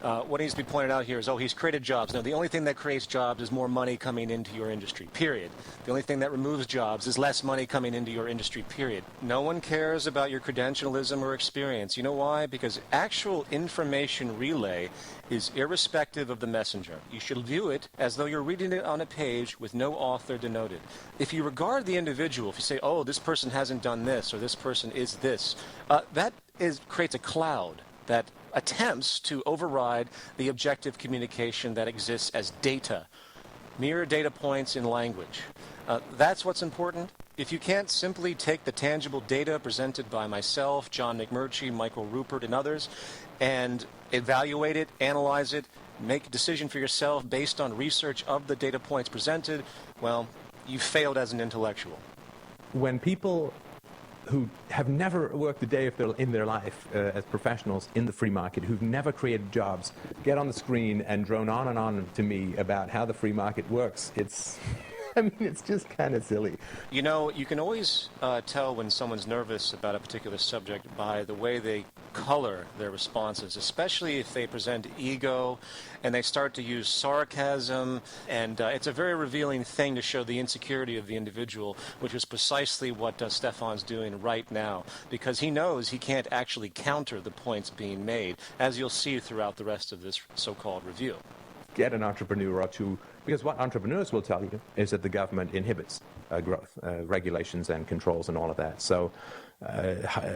What needs to be pointed out here is, he's created jobs. No, the only thing that creates jobs is more money coming into your industry, period. The only thing that removes jobs is less money coming into your industry, period. No one cares about your credentialism or experience. You know why? Because actual information relay is irrespective of the messenger. You should view it as though you're reading it on a page with no author denoted. If you regard the individual, if you say, this person hasn't done this, or this person is this, that creates a cloud that attempts to override the objective communication that exists as data, mere data points in language. That's what's important. If you can't simply take the tangible data presented by myself, John McMurtry, Michael Rupert, and others, and evaluate it, analyze it, make a decision for yourself based on research of the data points presented, well, you failed as an intellectual. When people who have never worked a day in their life as professionals in the free market, who've never created jobs, get on the screen and drone on and on to me about how the free market works, it's I mean, it's just kind of silly. You know, you can always tell when someone's nervous about a particular subject by the way they color their responses, especially if they present ego and they start to use sarcasm. And it's a very revealing thing to show the insecurity of the individual, which is precisely what Stefan's doing right now, because he knows he can't actually counter the points being made, as you'll see throughout the rest of this so-called review. Get an entrepreneur or two, because what entrepreneurs will tell you is that the government inhibits growth, regulations and controls and all of that. So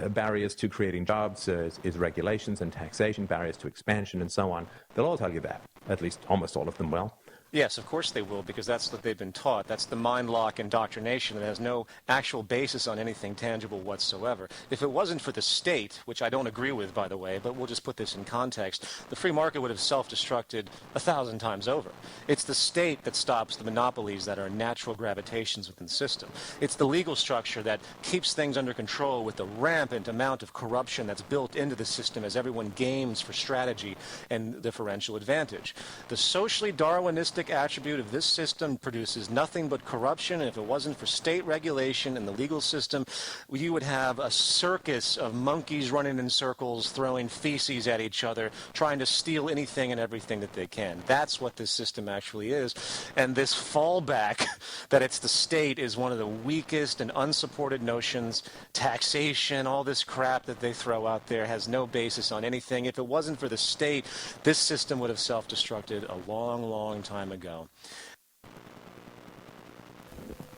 barriers to creating jobs is regulations and taxation, barriers to expansion and so on. They'll all tell you that, at least almost all of them will. Yes, of course they will, because that's what they've been taught. That's the mind lock indoctrination that has no actual basis on anything tangible whatsoever. If it wasn't for the state, which I don't agree with, by the way, but we'll just put this in context, the free market would have self-destructed 1,000 times over. It's the state that stops the monopolies that are natural gravitations within the system. It's the legal structure that keeps things under control with the rampant amount of corruption that's built into the system as everyone games for strategy and differential advantage. The socially Darwinistic attribute of this system produces nothing but corruption, and if it wasn't for state regulation and the legal system, you would have a circus of monkeys running in circles, throwing feces at each other, trying to steal anything and everything that they can. That's what this system actually is. And this fallback that it's the state is one of the weakest and unsupported notions. Taxation, all this crap that they throw out there has no basis on anything. If it wasn't for the state, this system would have self-destructed a long, long time ago.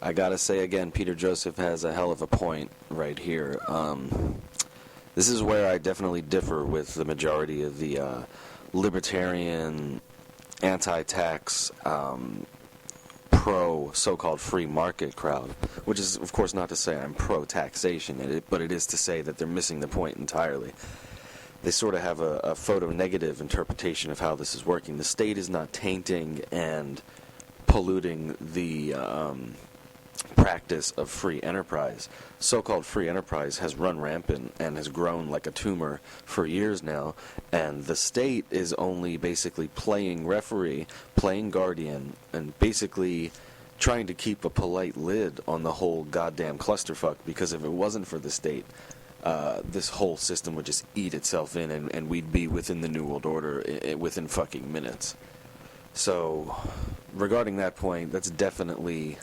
I gotta say again, Peter Joseph has a hell of a point right here. This is where I definitely differ with the majority of the libertarian, anti-tax, pro so-called free market crowd, which is of course not to say I'm pro-taxation, but it is to say that they're missing the point entirely. They sort of have a photo-negative interpretation of how this is working. The state is not tainting and polluting the practice of free enterprise. So-called free enterprise has run rampant and has grown like a tumor for years now, and the state is only basically playing referee, playing guardian, and basically trying to keep a polite lid on the whole goddamn clusterfuck, because if it wasn't for the state, this whole system would just eat itself in, and we'd be within the New World Order within fucking minutes. So, regarding that point, that's definitely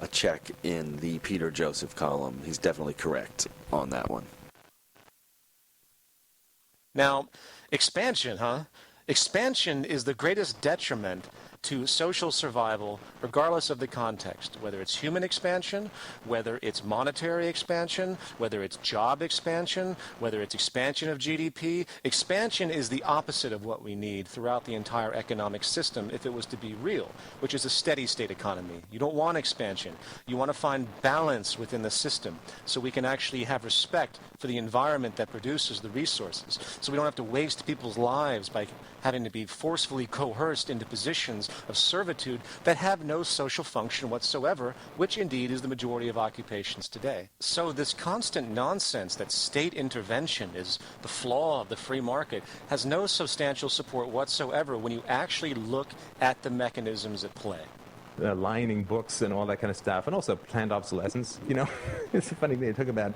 a check in the Peter Joseph column. He's definitely correct on that one. Now, expansion, Expansion is the greatest detriment to social survival, regardless of the context, whether it's human expansion, whether it's monetary expansion, whether it's job expansion, whether it's expansion of GDP. Expansion is the opposite of what we need throughout the entire economic system if it was to be real, which is a steady state economy. You don't want expansion. You want to find balance within the system so we can actually have respect for the environment that produces the resources, so we don't have to waste people's lives by having to be forcefully coerced into positions of servitude that have no social function whatsoever, which indeed is the majority of occupations today. So this constant nonsense that state intervention is the flaw of the free market has no substantial support whatsoever when you actually look at the mechanisms at play. Lining books and all that kind of stuff, and also planned obsolescence. You know, it's a funny thing. They talk about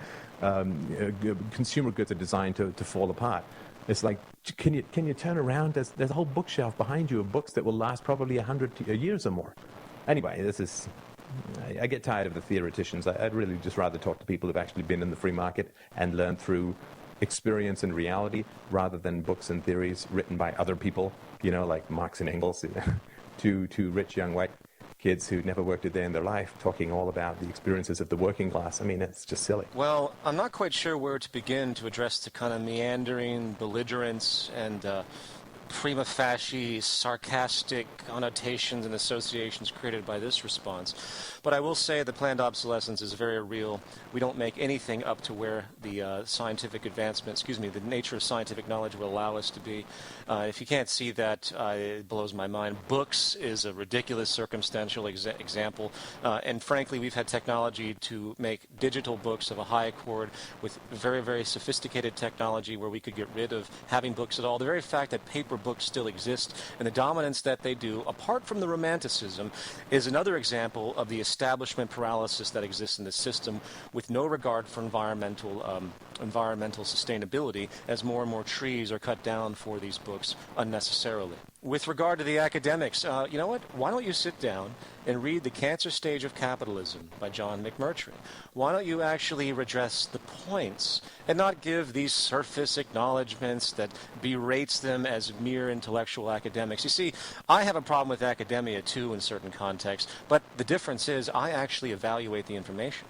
consumer goods are designed to fall apart. It's like, can you turn around? There's a whole bookshelf behind you of books that will last probably 100 years or more. Anyway, I get tired of the theoreticians. I'd really just rather talk to people who've actually been in the free market and learned through experience and reality rather than books and theories written by other people, you know, like Marx and Engels, two rich young white kids who never worked a day in their life talking all about the experiences of the working class. I mean, it's just silly. Well, I'm not quite sure where to begin to address the kind of meandering belligerence and prima facie sarcastic connotations and associations created by this response. But I will say that planned obsolescence is very real. We don't make anything up to where the scientific advancement, the nature of scientific knowledge will allow us to be. If you can't see that, it blows my mind. Books is a ridiculous circumstantial example. And frankly, we've had technology to make digital books of a high accord with very, very sophisticated technology where we could get rid of having books at all. The very fact that paper books still exist, and the dominance that they do, apart from the romanticism, is another example of the establishment paralysis that exists in the system, with no regard for environmental sustainability, as more and more trees are cut down for these books unnecessarily. With regard to the academics, you know what? Why don't you sit down and read The Cancer Stage of Capitalism by John McMurtry? Why don't you actually redress the points and not give these surface acknowledgments that berates them as mere intellectual academics? You see, I have a problem with academia too in certain contexts, but the difference is I actually evaluate the information.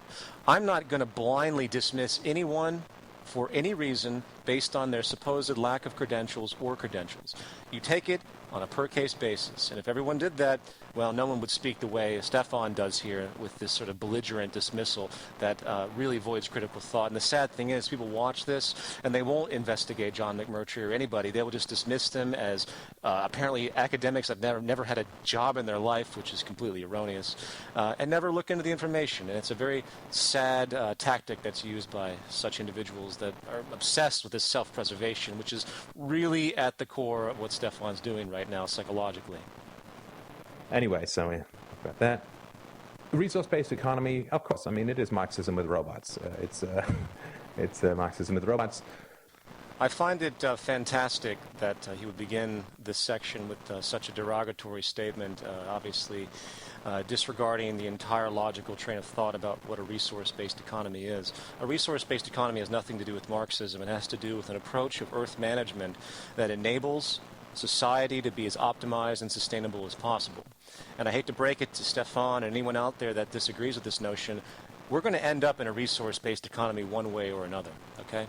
I'm not going to blindly dismiss anyone for any reason based on their supposed lack of credentials or credentials. You take it on a per-case basis. And if everyone did that, well, no one would speak the way Stefan does here with this sort of belligerent dismissal that really voids critical thought. And the sad thing is people watch this and they won't investigate John McMurtry or anybody. They will just dismiss them as apparently academics that never had a job in their life, which is completely erroneous, and never look into the information. And it's a very sad tactic that's used by such individuals that are obsessed with this self-preservation, which is really at the core of what Stefan's doing right now psychologically. Anyway, so we got that. Resource-based economy, of course. I mean, it is Marxism with robots. It's Marxism with robots. I find it fantastic that he would begin this section with such a derogatory statement, obviously disregarding the entire logical train of thought about what a resource-based economy is. A resource-based economy has nothing to do with Marxism. It has to do with an approach of earth management that enables society to be as optimized and sustainable as possible. And I hate to break it to Stefan and anyone out there that disagrees with this notion, we're going to end up in a resource-based economy one way or another, okay?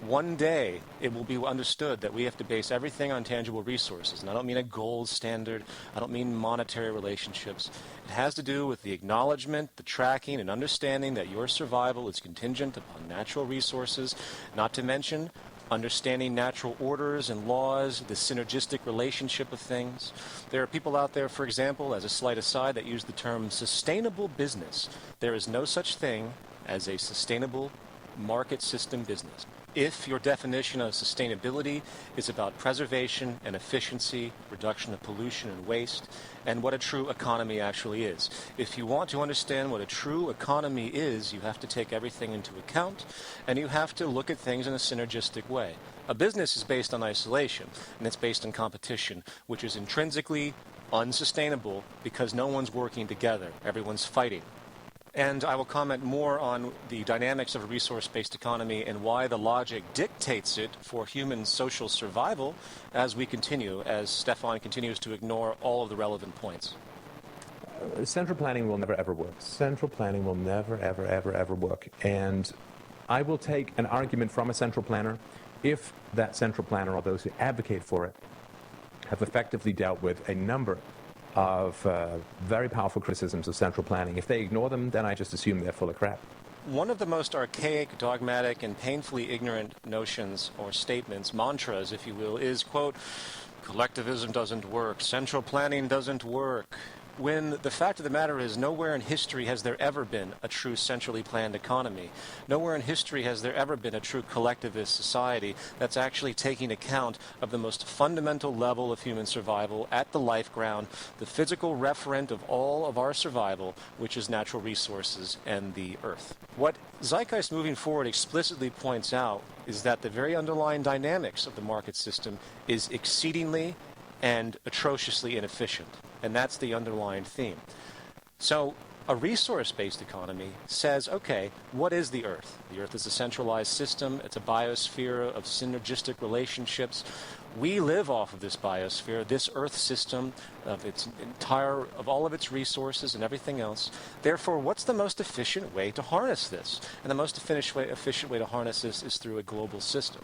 One day, it will be understood that we have to base everything on tangible resources. And I don't mean a gold standard. I don't mean monetary relationships. It has to do with the acknowledgement, the tracking, and understanding that your survival is contingent upon natural resources, not to mention understanding natural orders and laws, the synergistic relationship of things. There are people out there, for example, as a slight aside, that use the term sustainable business. There is no such thing as a sustainable market system business. If your definition of sustainability is about preservation and efficiency, reduction of pollution and waste, and what a true economy actually is. If you want to understand what a true economy is, you have to take everything into account, and you have to look at things in a synergistic way. A business is based on isolation, and it's based on competition, which is intrinsically unsustainable because no one's working together. Everyone's fighting. And I will comment more on the dynamics of a resource-based economy and why the logic dictates it for human social survival as we continue, as Stefan continues to ignore all of the relevant points. Central planning will never, ever work. Central planning will never, ever, ever, ever work. And I will take an argument from a central planner if that central planner or those who advocate for it have effectively dealt with a number of very powerful criticisms of central planning. If they ignore them, then I just assume they're full of crap. One of the most archaic, dogmatic, and painfully ignorant notions or statements, mantras, if you will, is, quote, collectivism doesn't work, central planning doesn't work. When the fact of the matter is nowhere in history has there ever been a true centrally planned economy. Nowhere in history has there ever been a true collectivist society that's actually taking account of the most fundamental level of human survival at the life ground, the physical referent of all of our survival, which is natural resources and the earth. What Zeitgeist moving forward explicitly points out is that the very underlying dynamics of the market system is exceedingly and atrociously inefficient. And that's the underlying theme. So a resource-based economy says, okay, what is the Earth? The Earth is a centralized system. It's a biosphere of synergistic relationships. We live off of this biosphere, this Earth system, of all of its resources and everything else. Therefore, what's the most efficient way to harness this? And the most efficient way to harness this is through a global system.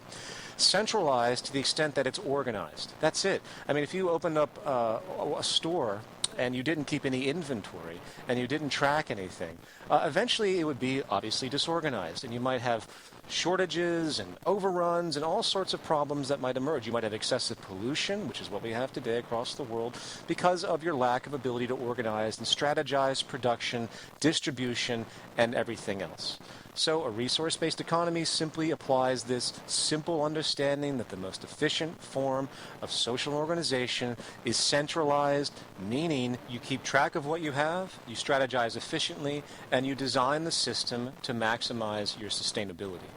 Centralized to the extent that it's organized. That's it. I mean, if you opened up a store and you didn't keep any inventory and you didn't track anything, eventually it would be obviously disorganized, and you might have shortages and overruns and all sorts of problems that might emerge. You might have excessive pollution, which is what we have today across the world, because of your lack of ability to organize and strategize production, distribution, and everything else. So a resource-based economy simply applies this simple understanding that the most efficient form of social organization is centralized, meaning you keep track of what you have, you strategize efficiently, and you design the system to maximize your sustainability.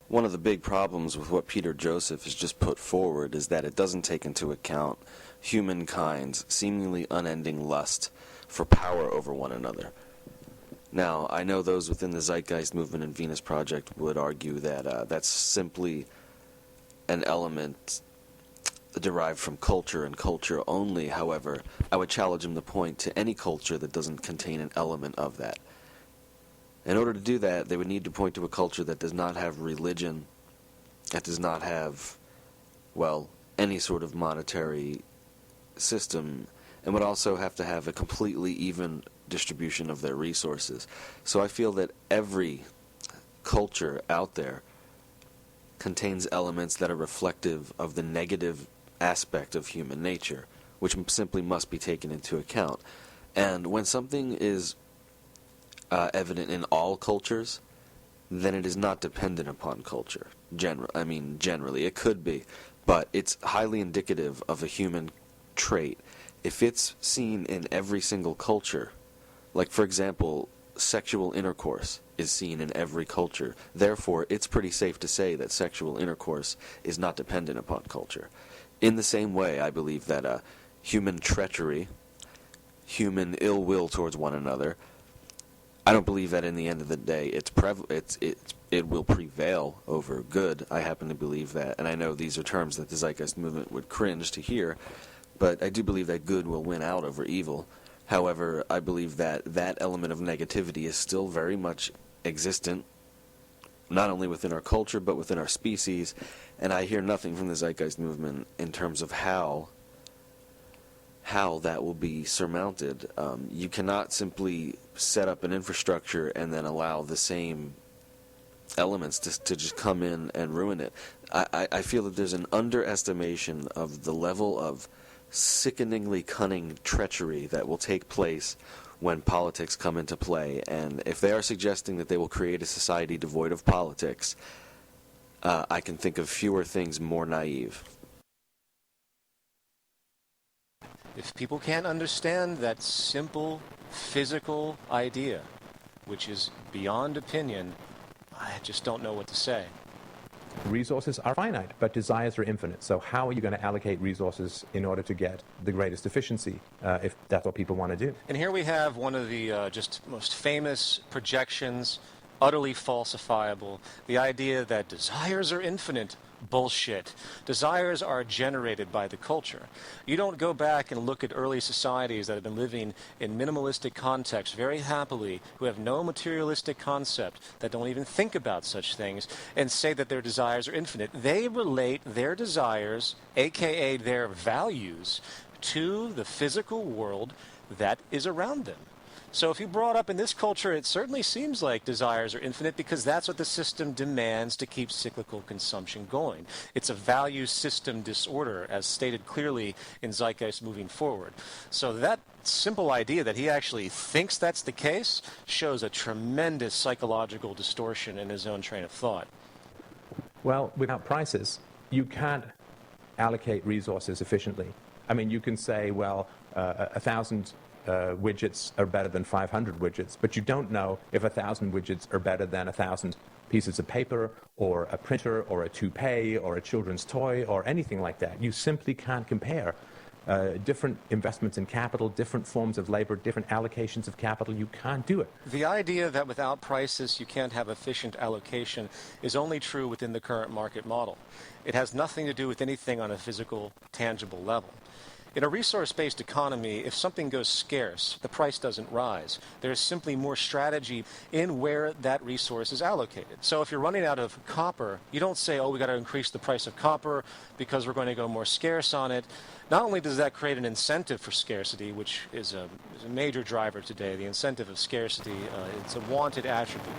One of the big problems with what Peter Joseph has just put forward is that it doesn't take into account humankind's seemingly unending lust for power over one another. Now, I know those within the Zeitgeist Movement and Venus Project would argue that that's simply an element derived from culture and culture only. However, I would challenge him to point to any culture that doesn't contain an element of that. In order to do that, they would need to point to a culture that does not have religion, that does not have, well, any sort of monetary system, and would also have to have a completely even distribution of their resources. So I feel that every culture out there contains elements that are reflective of the negative aspect of human nature, which simply must be taken into account. And when something is evident in all cultures, then it is not dependent upon culture. Generally, it could be, but it's highly indicative of a human trait. If it's seen in every single culture, like, for example, sexual intercourse is seen in every culture. Therefore, it's pretty safe to say that sexual intercourse is not dependent upon culture. In the same way, I believe that human treachery, human ill will towards one another, I don't believe that in the end of the day it will prevail over good. I happen to believe that, and I know these are terms that the Zeitgeist Movement would cringe to hear, but I do believe that good will win out over evil. However, I believe that that element of negativity is still very much existent, not only within our culture, but within our species, and I hear nothing from the Zeitgeist Movement in terms of how that will be surmounted. You cannot simply set up an infrastructure and then allow the same elements to just come in and ruin it. I feel that there's an underestimation of the level of sickeningly cunning treachery that will take place when politics come into play, and if they are suggesting that they will create a society devoid of politics, I can think of fewer things more naive. If people can't understand that simple physical idea, which is beyond opinion, I just don't know what to say. Resources are finite, but desires are infinite. So how are you going to allocate resources in order to get the greatest efficiency, if that's what people want to do? And here we have one of the just most famous projections, utterly falsifiable. The idea that desires are infinite. Bullshit. Desires are generated by the culture. You don't go back and look at early societies that have been living in minimalistic contexts very happily, who have no materialistic concept, that don't even think about such things, and say that their desires are infinite. They relate their desires, aka their values, to the physical world that is around them. So if you brought up in this culture, it certainly seems like desires are infinite because that's what the system demands to keep cyclical consumption going. It's a value system disorder, as stated clearly in Zeitgeist Moving Forward. So that simple idea that he actually thinks that's the case shows a tremendous psychological distortion in his own train of thought. Well, without prices, you can't allocate resources efficiently. I mean, you can say, well, 1,000 widgets are better than 500 widgets, but you don't know if 1,000 widgets are better than 1,000 pieces of paper or a printer or a toupee or a children's toy or anything like that. You simply can't compare different investments in capital, different forms of labor, different allocations of capital. You can't do it. The idea that without prices you can't have efficient allocation is only true within the current market model. It has nothing to do with anything on a physical, tangible level. In a resource-based economy, if something goes scarce, the price doesn't rise. There's simply more strategy in where that resource is allocated. So if you're running out of copper, you don't say, oh, we got to increase the price of copper because we're going to go more scarce on it. Not only does that create an incentive for scarcity, which is a major driver today, the incentive of scarcity, it's a wanted attribute.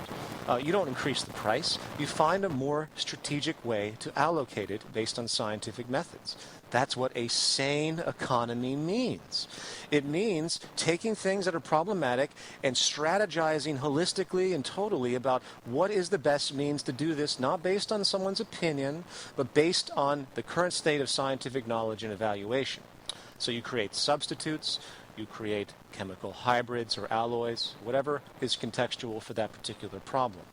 You don't increase the price. You find a more strategic way to allocate it based on scientific methods. That's what a sane economy economy means. It means taking things that are problematic and strategizing holistically and totally about what is the best means to do this, not based on someone's opinion, but based on the current state of scientific knowledge and evaluation. So you create substitutes, you create chemical hybrids or alloys, whatever is contextual for that particular problem.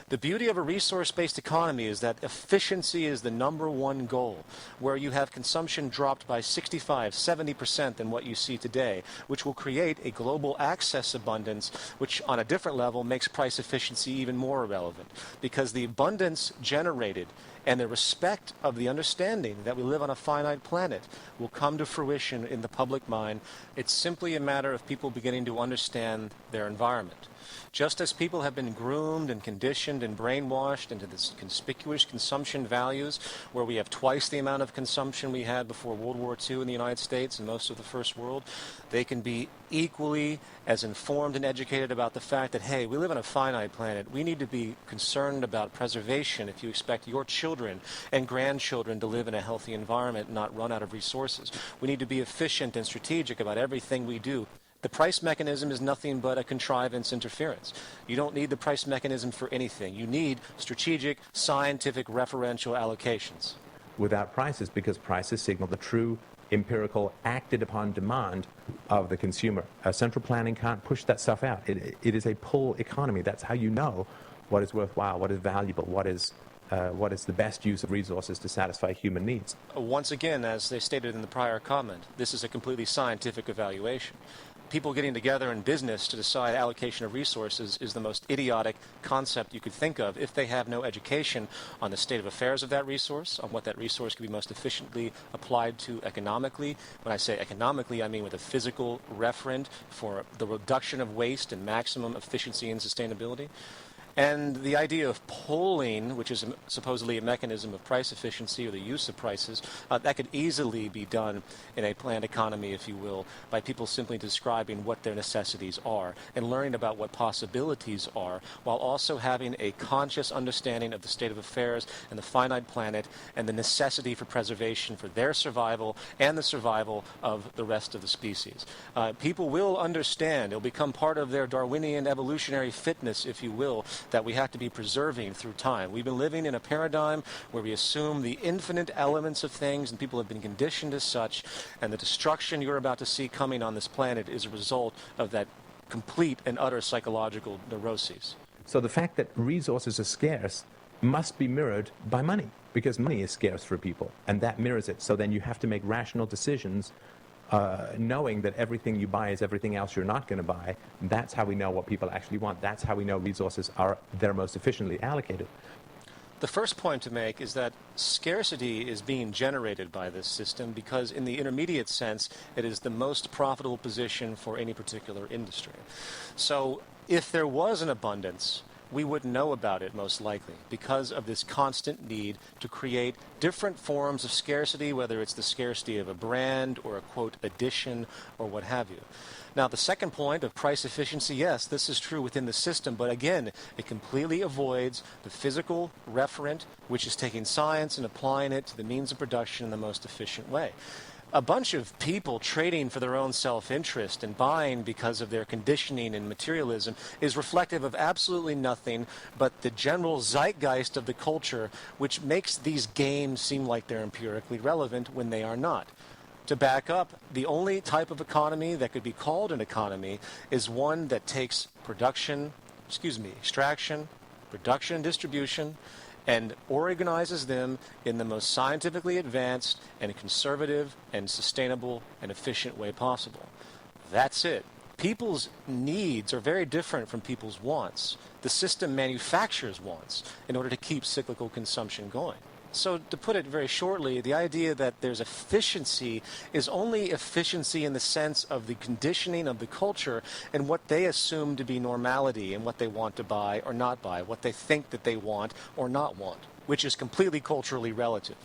The beauty of a resource-based economy is that efficiency is the number one goal, where you have consumption dropped by 65-70% than what you see today, which will create a global access abundance, which on a different level makes price efficiency even more irrelevant, because the abundance generated and the respect of the understanding that we live on a finite planet will come to fruition in the public mind. It's simply a matter of people beginning to understand their environment. Just as people have been groomed and conditioned and brainwashed into this conspicuous consumption values, where we have twice the amount of consumption we had before World War II in the United States and most of the First World, they can be equally as informed and educated about the fact that, hey, we live on a finite planet. We need to be concerned about preservation if you expect your children and grandchildren to live in a healthy environment and not run out of resources. We need to be efficient and strategic about everything we do. The price mechanism is nothing but a contrivance interference. You don't need the price mechanism for anything. You need strategic, scientific, referential allocations. Without prices, because prices signal the true empirical, acted upon demand of the consumer. Central planning can't push that stuff out. It is a pull economy. That's how you know what is worthwhile, what is valuable, what is the best use of resources to satisfy human needs. Once again, as they stated in the prior comment, this is a completely scientific evaluation. People getting together in business to decide allocation of resources is the most idiotic concept you could think of if they have no education on the state of affairs of that resource, on what that resource can be most efficiently applied to economically. When I say economically, I mean with a physical referent for the reduction of waste and maximum efficiency and sustainability. And the idea of polling, which is supposedly a mechanism of price efficiency or the use of prices, that could easily be done in a planned economy, if you will, by people simply describing what their necessities are and learning about what possibilities are, while also having a conscious understanding of the state of affairs and the finite planet and the necessity for preservation for their survival and the survival of the rest of the species. People will understand. It'll become part of their Darwinian evolutionary fitness, if you will, that we have to be preserving through time. We've been living in a paradigm where we assume the infinite elements of things, and people have been conditioned as such, and the destruction you're about to see coming on this planet is a result of that complete and utter psychological neuroses. So the fact that resources are scarce must be mirrored by money, because money is scarce for people, and that mirrors it. So then you have to make rational decisions knowing that everything you buy is everything else you're not going to buy. That's how we know what people actually want. That's how we know resources are they're most efficiently allocated. The first point to make is that scarcity is being generated by this system because in the intermediate sense, it is the most profitable position for any particular industry. So if there was an abundance, we wouldn't know about it most likely because of this constant need to create different forms of scarcity, whether it's the scarcity of a brand or a, quote, addition or what have you. Now, the second point of price efficiency, yes, this is true within the system, but again, it completely avoids the physical referent, which is taking science and applying it to the means of production in the most efficient way. A bunch of people trading for their own self-interest and buying because of their conditioning and materialism is reflective of absolutely nothing but the general zeitgeist of the culture, which makes these games seem like they're empirically relevant when they are not. To back up, the only type of economy that could be called an economy is one that takes extraction, production and distribution, and organizes them in the most scientifically advanced and conservative and sustainable and efficient way possible. That's it. People's needs are very different from people's wants. The system manufactures wants in order to keep cyclical consumption going. So to put it very shortly, the idea that there's efficiency is only efficiency in the sense of the conditioning of the culture and what they assume to be normality and what they want to buy or not buy, what they think that they want or not want. which is completely culturally relative.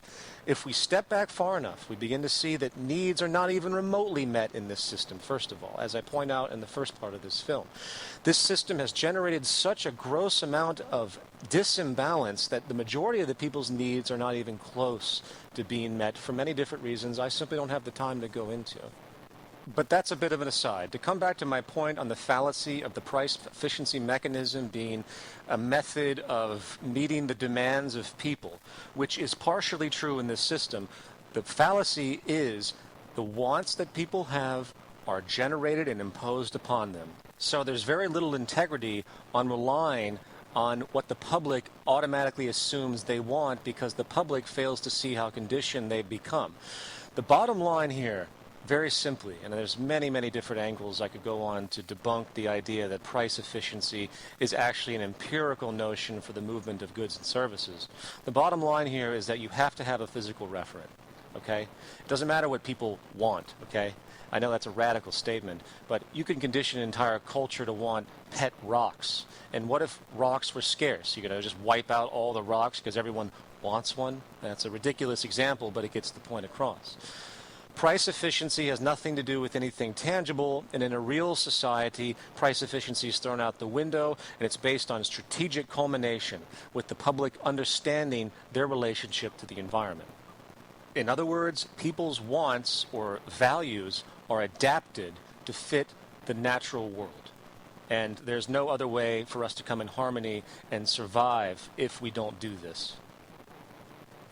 If we step back far enough, we begin to see that needs are not even remotely met in this system, first of all, as I point out in the first part of this film. This system has generated such a gross amount of disimbalance that the majority of the people's needs are not even close to being met for many different reasons I simply don't have the time to go into. But that's a bit of an aside. To come back to my point on the fallacy of the price efficiency mechanism being a method of meeting the demands of people, which is partially true in this system, the fallacy is the wants that people have are generated and imposed upon them. So there's very little integrity on relying on what the public automatically assumes they want because the public fails to see how conditioned they become. The bottom line here, very simply, and there's many, many different angles I could go on to debunk the idea that price efficiency is actually an empirical notion for the movement of goods and services. The bottom line here is that you have to have a physical referent, okay? It doesn't matter what people want, okay? I know that's a radical statement, but you can condition an entire culture to want pet rocks. And what if rocks were scarce? You're going to just wipe out all the rocks because everyone wants one? That's a ridiculous example, but it gets the point across. Price efficiency has nothing to do with anything tangible, and in a real society, price efficiency is thrown out the window, and it's based on strategic culmination with the public understanding their relationship to the environment. In other words, people's wants or values are adapted to fit the natural world. And there's no other way for us to come in harmony and survive if we don't do this.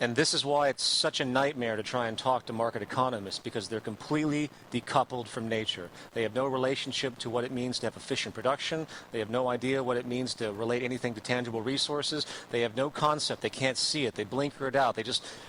And this is why it's such a nightmare to try and talk to market economists, because they're completely decoupled from nature. They have no relationship to what it means to have efficient production. They have no idea what it means to relate anything to tangible resources. They have no concept. They can't see it. They blinker it out.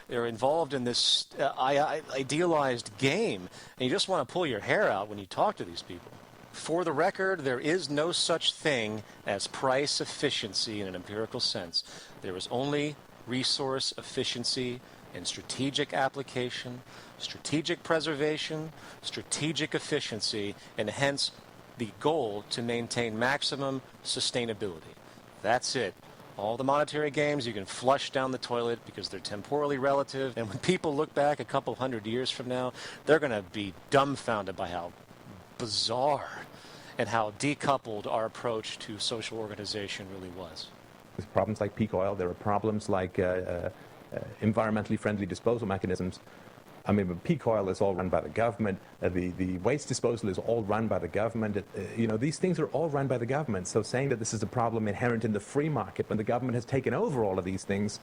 They're involved in this idealized game, and you just want to pull your hair out when you talk to these people. For the record, there is no such thing as price efficiency in an empirical sense. There is only resource efficiency and strategic application, strategic preservation, strategic efficiency, and hence the goal to maintain maximum sustainability. That's it. All the monetary games you can flush down the toilet because they're temporally relative, and when people look back a couple hundred years from now, they're going to be dumbfounded by how bizarre and how decoupled our approach to social organization really was. There's problems like peak oil. There are problems like environmentally friendly disposal mechanisms. I mean, peak oil is all run by the government. The waste disposal is all run by the government. These things are all run by the government. So saying that this is a problem inherent in the free market when the government has taken over all of these things,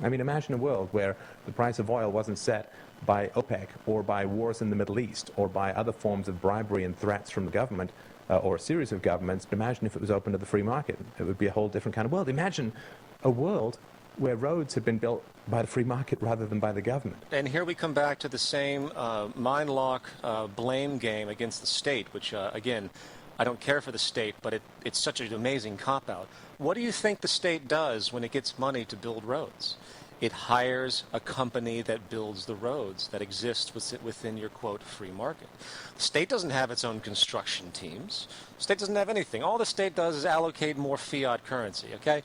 I mean, imagine a world where the price of oil wasn't set by OPEC or by wars in the Middle East or by other forms of bribery and threats from the government. Or a series of governments, but imagine if it was open to the free market. It would be a whole different kind of world. Imagine a world where roads had been built by the free market rather than by the government. And here we come back to the same mind lock blame game against the state, which, again, I don't care for the state, but it's such an amazing cop-out. What do you think the state does when it gets money to build roads? It hires a company that builds the roads that exist within your, quote, free market. The state doesn't have its own construction teams. The state doesn't have anything. All the state does is allocate more fiat currency, okay?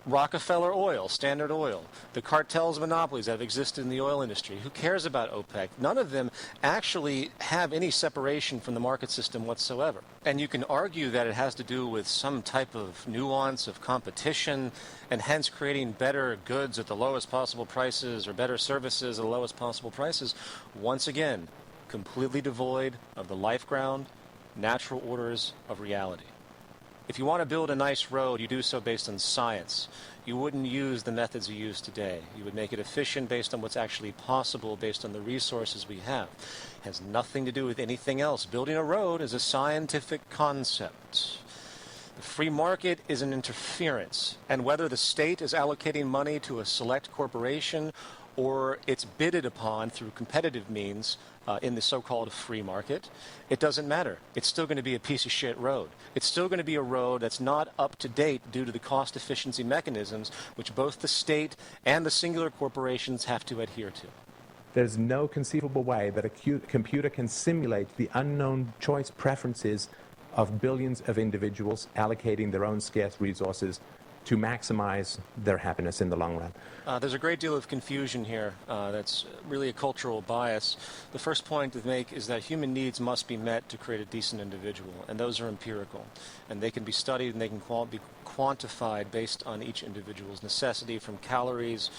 Rockefeller Oil, Standard Oil, the cartels, monopolies that have existed in the oil industry. Who cares about OPEC? None of them actually have any separation from the market system whatsoever. And you can argue that it has to do with some type of nuance of competition and hence creating better goods at the lowest possible prices or better services at the lowest possible prices. Once again, completely devoid of the life ground, natural orders of reality. If you want to build a nice road, you do so based on science. You wouldn't use the methods you use today. You would make it efficient based on what's actually possible, based on the resources we have. It has nothing to do with anything else. Building a road is a scientific concept. The free market is an interference, and whether the state is allocating money to a select corporation or it's bidded upon through competitive means in the so-called free market, it doesn't matter. It's still going to be a piece of shit road. It's still going to be a road that's not up to date due to the cost efficiency mechanisms which both the state and the singular corporations have to adhere to. There's no conceivable way that a computer can simulate the unknown choice preferences of billions of individuals allocating their own scarce resources to maximize their happiness in the long run? There's a great deal of confusion here. That's really a cultural bias. The first point to make is that human needs must be met to create a decent individual, and those are empirical. And they can be studied and they can be quantified based on each individual's necessity, from calories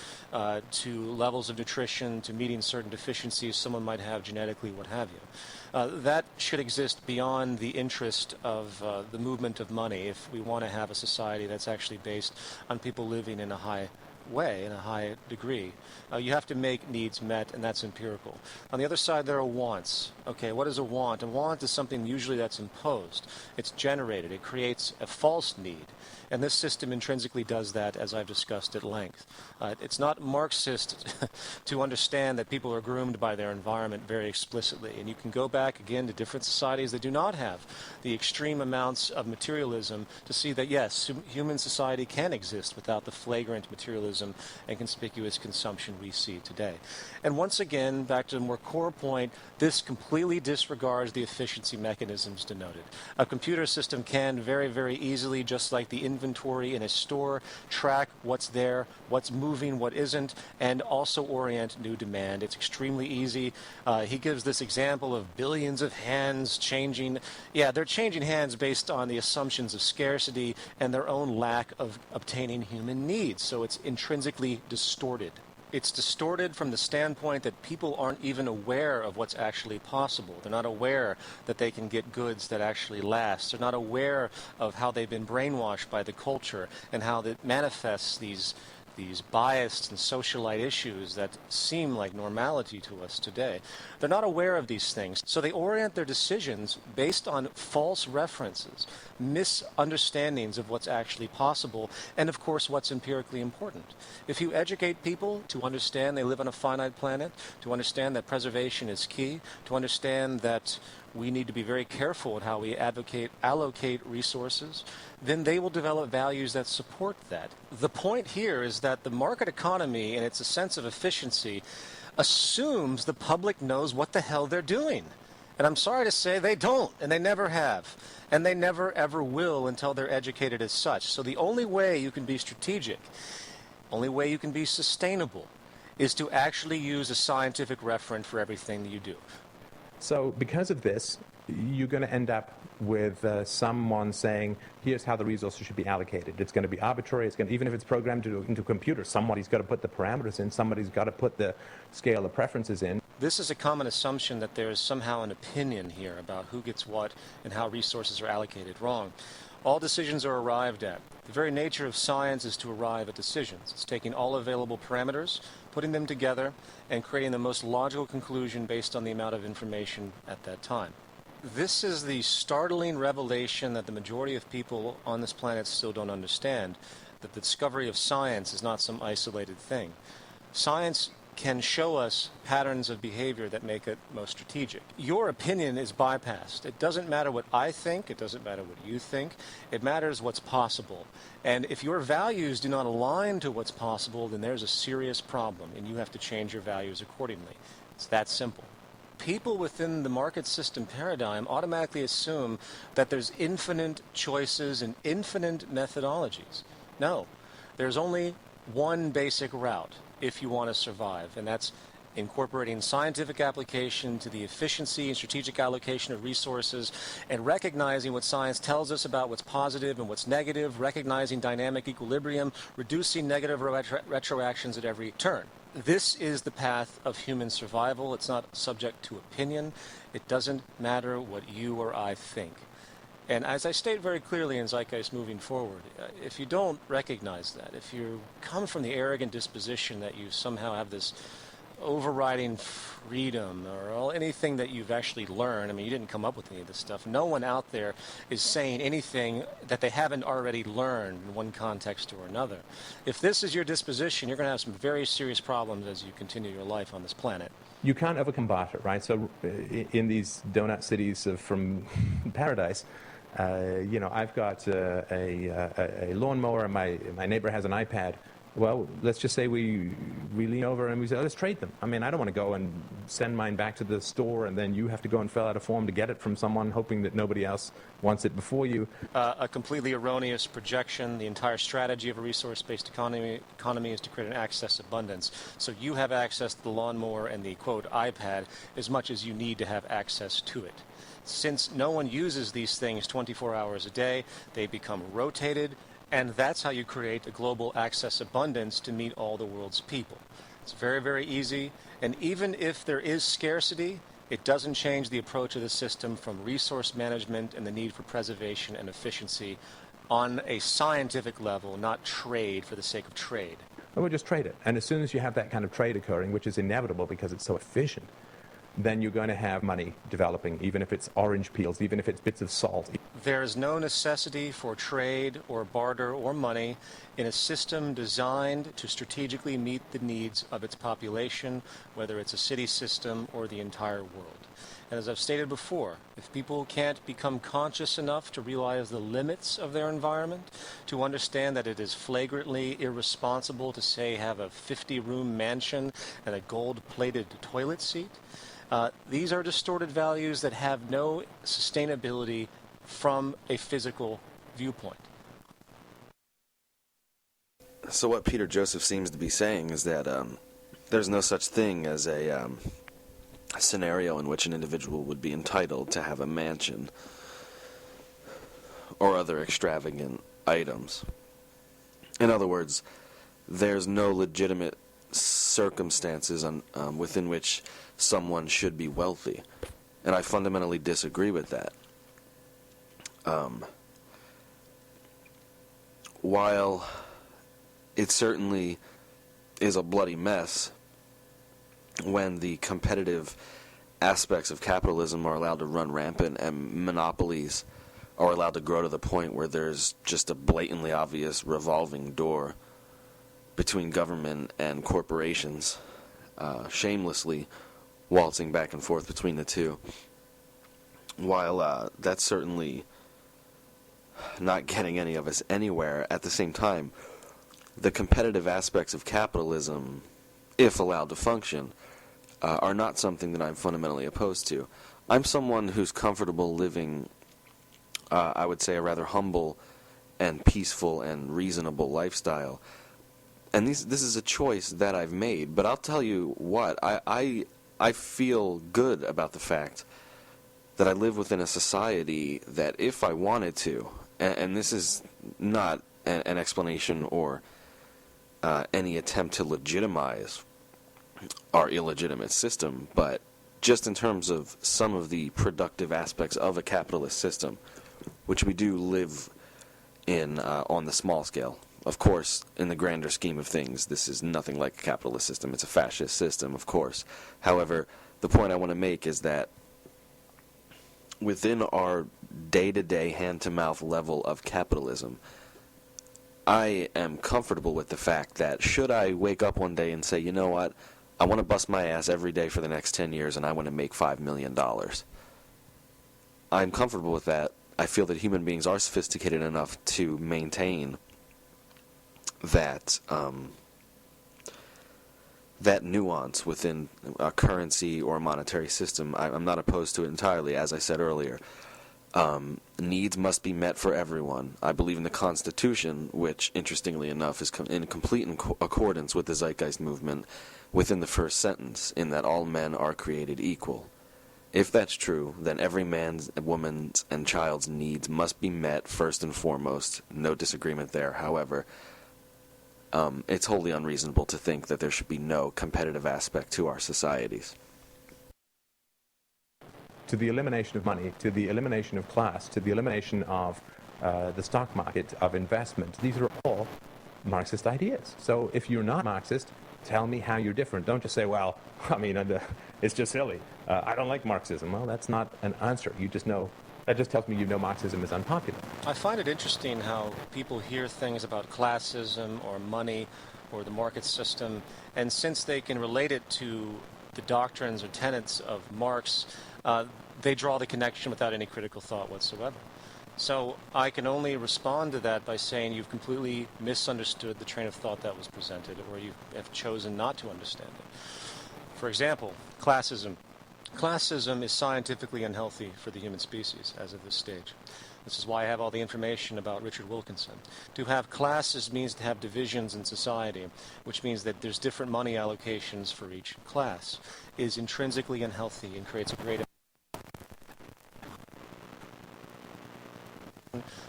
to levels of nutrition to meeting certain deficiencies someone might have genetically, what have you. That should exist beyond the interest of the movement of money if we want to have a society that's actually based on people living in a high way, in a high degree. You have to make needs met, and that's empirical. On the other side, there are wants. Okay, what is a want? A want is something usually that's imposed. It's generated. It creates a false need. And this system intrinsically does that, as I've discussed at length. It's not Marxist to understand that people are groomed by their environment very explicitly. And you can go back again to different societies that do not have the extreme amounts of materialism to see that, yes, human society can exist without the flagrant materialism and conspicuous consumption we see today. And once again, back to the more core point, this completely disregards the efficiency mechanisms denoted. A computer system can very, very easily, just like the inventory in a store, track what's there, what's moving, what isn't, and also orient new demand. It's extremely easy. He gives this example of billions of hands changing. Yeah, they're changing hands based on the assumptions of scarcity and their own lack of obtaining human needs. So it's intrinsically distorted. It's distorted from the standpoint that people aren't even aware of what's actually possible. They're not aware that they can get goods that actually last. They're not aware of how they've been brainwashed by the culture and how it manifests these biased and socialite issues that seem like normality to us today. They're not aware of these things, so they orient their decisions based on false references, misunderstandings of what's actually possible, and of course what's empirically important. If you educate people to understand they live on a finite planet, to understand that preservation is key, to understand that we need to be very careful in how we allocate resources, then they will develop values that support that. The point here is that the market economy, and its a sense of efficiency, assumes the public knows what the hell they're doing. And I'm sorry to say they don't, and they never have. And they never ever will until they're educated as such. So the only way you can be strategic, only way you can be sustainable, is to actually use a scientific referent for everything that you do. So because of this, you're going to end up with someone saying, here's how the resources should be allocated. It's going to be arbitrary. Even if it's programmed into a computer, somebody's got to put the parameters in. Somebody's got to put the scale of preferences in. This is a common assumption that there is somehow an opinion here about who gets what and how resources are allocated. Wrong. All decisions are arrived at. The very nature of science is to arrive at decisions. It's taking all available parameters, putting them together, and creating the most logical conclusion based on the amount of information at that time. This is the startling revelation that the majority of people on this planet still don't understand, that the discovery of science is not some isolated thing. Science can show us patterns of behavior that make it most strategic. Your opinion is bypassed. It doesn't matter what I think. It doesn't matter what you think. It matters what's possible. And if your values do not align to what's possible, then there's a serious problem, and you have to change your values accordingly. It's that simple. People within the market system paradigm automatically assume that there's infinite choices and infinite methodologies. No, there's only one basic route if you want to survive, and that's incorporating scientific application to the efficiency and strategic allocation of resources, and recognizing what science tells us about what's positive and what's negative, recognizing dynamic equilibrium, reducing negative retroactions at every turn. This is the path of human survival. It's not subject to opinion. It doesn't matter what you or I think. And as I state very clearly in Zeitgeist moving forward, if you don't recognize that, if you come from the arrogant disposition that you somehow have this overriding freedom or anything that you've actually learned, I mean, you didn't come up with any of this stuff. No one out there is saying anything that they haven't already learned in one context or another. If this is your disposition, you're going to have some very serious problems as you continue your life on this planet. You can't overcombat it, right? So in these donut cities from paradise, I've got a lawnmower, and my neighbor has an iPad. well, let's just say we lean over and we say, let's trade them. I mean, I don't want to go and send mine back to the store and then you have to go and fill out a form to get it from someone, hoping that nobody else wants it before you. A completely erroneous projection. The entire strategy of a resource-based economy is to create an access abundance. So you have access to the lawnmower and the, quote, iPad as much as you need to have access to it. Since no one uses these things 24 hours a day, they become rotated, and that's how you create a global access abundance to meet all the world's people. It's very, very easy, and even if there is scarcity, it doesn't change the approach of the system from resource management and the need for preservation and efficiency on a scientific level, not trade for the sake of trade. We'll just trade it. And as soon as you have that kind of trade occurring, which is inevitable because it's so efficient, then you're going to have money developing, even if it's orange peels, even if it's bits of salt. There is no necessity for trade or barter or money in a system designed to strategically meet the needs of its population, whether it's a city system or the entire world. And as I've stated before, if people can't become conscious enough to realize the limits of their environment, to understand that it is flagrantly irresponsible to, say, have a 50-room mansion and a gold-plated toilet seat, these are distorted values that have no sustainability from a physical viewpoint. So what Peter Joseph seems to be saying is that there's no such thing as a scenario in which an individual would be entitled to have a mansion or other extravagant items. In other words, there's no legitimate circumstances within which someone should be wealthy, and I fundamentally disagree with that. While it certainly is a bloody mess when the competitive aspects of capitalism are allowed to run rampant and monopolies are allowed to grow to the point where there's just a blatantly obvious revolving door between government and corporations, shamelessly waltzing back and forth between the two. While that's certainly not getting any of us anywhere, at the same time, the competitive aspects of capitalism, if allowed to function, are not something that I'm fundamentally opposed to. I'm someone who's comfortable living, I would say, a rather humble and peaceful and reasonable lifestyle. And this is a choice that I've made. But I'll tell you what, I feel good about the fact that I live within a society that if I wanted to, and this is not an explanation or any attempt to legitimize our illegitimate system, but just in terms of some of the productive aspects of a capitalist system, which we do live in on the small scale. Of course, in the grander scheme of things, this is nothing like a capitalist system. It's a fascist system, of course. However, the point I want to make is that within our day-to-day, hand-to-mouth level of capitalism, I am comfortable with the fact that should I wake up one day and say, you know what, I want to bust my ass every day for the next 10 years and I want to make $5 million. I'm comfortable with that. I feel that human beings are sophisticated enough to maintain that that nuance within a currency or a monetary system. I'm not opposed to it entirely, as I said earlier. Needs must be met for everyone. I believe in the Constitution, which, interestingly enough, is in complete accordance with the Zeitgeist movement within the first sentence, in that all men are created equal. If that's true, then every man's, woman's, and child's needs must be met first and foremost. No disagreement there. However, it's wholly unreasonable to think that there should be no competitive aspect to our societies. To the elimination of money, to the elimination of class, to the elimination of the stock market, of investment, these are all Marxist ideas. So if you're not Marxist, tell me how you're different. Don't just say, well, I mean, it's just silly. I don't like Marxism. Well, that's not an answer. You just know. That just tells me you know Marxism is unpopular. I find it interesting how people hear things about classism or money or the market system, and since they can relate it to the doctrines or tenets of Marx, they draw the connection without any critical thought whatsoever. So I can only respond to that by saying you've completely misunderstood the train of thought that was presented, or you have chosen not to understand it. For example, classism. Classism is scientifically unhealthy for the human species as of this stage. This is why I have all the information about Richard Wilkinson. To have classes means to have divisions in society, which means that there's different money allocations for each class, is intrinsically unhealthy and creates a great...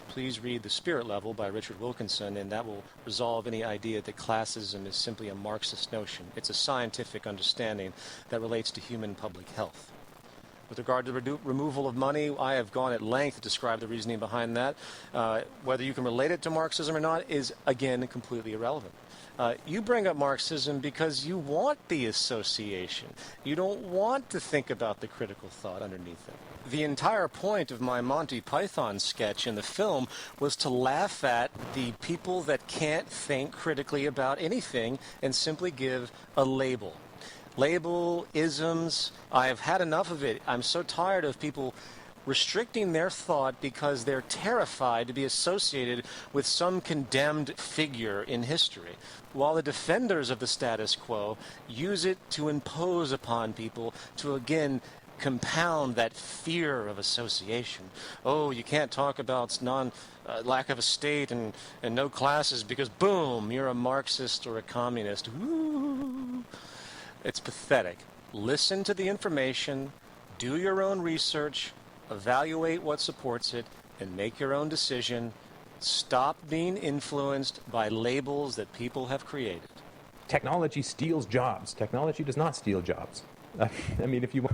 Please read The Spirit Level by Richard Wilkinson, and that will resolve any idea that classism is simply a Marxist notion. It's a scientific understanding that relates to human public health. With regard to the removal of money, I have gone at length to describe the reasoning behind that. Whether you can relate it to Marxism or not is, again, completely irrelevant. You bring up Marxism because you want the association. You don't want to think about the critical thought underneath it. The entire point of my Monty Python sketch in the film was to laugh at the people that can't think critically about anything and simply give a label. Label, isms, I've had enough of it. I'm so tired of people restricting their thought because they're terrified to be associated with some condemned figure in history, while the defenders of the status quo use it to impose upon people to, again, compound that fear of association. Oh, you can't talk about lack of a state and no classes because, boom, you're a Marxist or a communist. Ooh. It's pathetic. Listen to the information, do your own research, evaluate what supports it, and make your own decision. Stop being influenced by labels that people have created. Technology steals jobs. Technology does not steal jobs. I mean, if you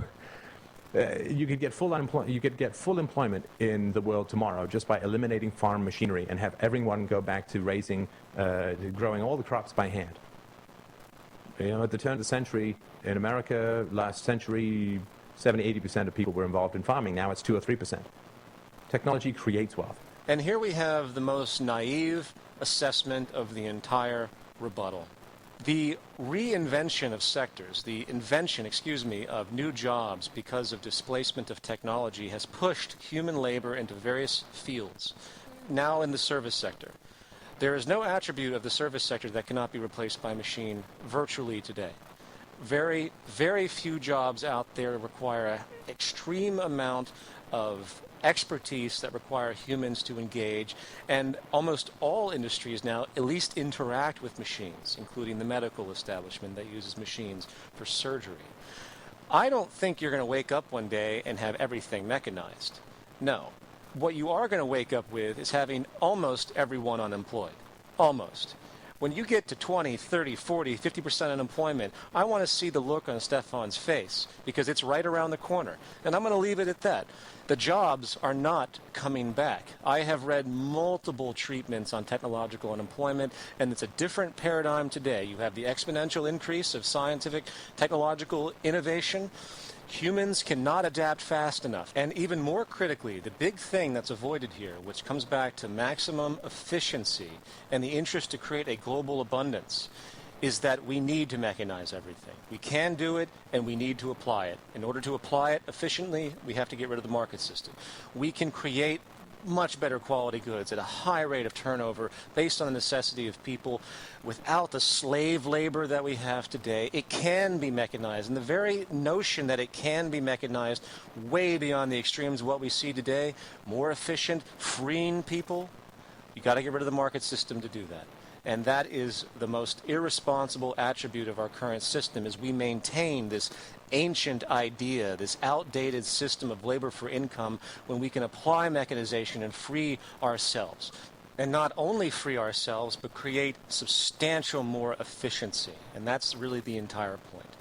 you could get full employment in the world tomorrow just by eliminating farm machinery and have everyone go back to growing all the crops by hand. You know, at the turn of the century in America, last century, 70-80% of people were involved in farming. Now it's 2 or 3%. Technology creates wealth. And here we have the most naive assessment of the entire rebuttal. The reinvention of sectors, the invention, of new jobs because of displacement of technology has pushed human labor into various fields. Now in the service sector. There is no attribute of the service sector that cannot be replaced by machine virtually today. Very, very few jobs out there require an extreme amount of expertise that require humans to engage, and almost all industries now at least interact with machines, including the medical establishment that uses machines for surgery. I don't think you're going to wake up one day and have everything mechanized. No. What you are going to wake up with is having almost everyone unemployed. Almost. When you get to 20, 30, 40, 50% unemployment, I want to see the look on Stefan's face because it's right around the corner. And I'm going to leave it at that. The jobs are not coming back. I have read multiple treatments on technological unemployment, and it's a different paradigm today. You have the exponential increase of scientific, technological innovation. Humans cannot adapt fast enough. And even more critically, the big thing that's avoided here, which comes back to maximum efficiency and the interest to create a global abundance, is that we need to mechanize everything. We can do it, and we need to apply it. In order to apply it efficiently, we have to get rid of the market system. We can create much better quality goods at a high rate of turnover based on the necessity of people without the slave labor that we have today. It can be mechanized, and the very notion that it can be mechanized way beyond the extremes of what we see today, more efficient, freeing people, you got to get rid of the market system to do that. And that is the most irresponsible attribute of our current system, is we maintain this ancient idea, this outdated system of labor for income, when we can apply mechanization and free ourselves. And not only free ourselves, but create substantial more efficiency. And that's really the entire point.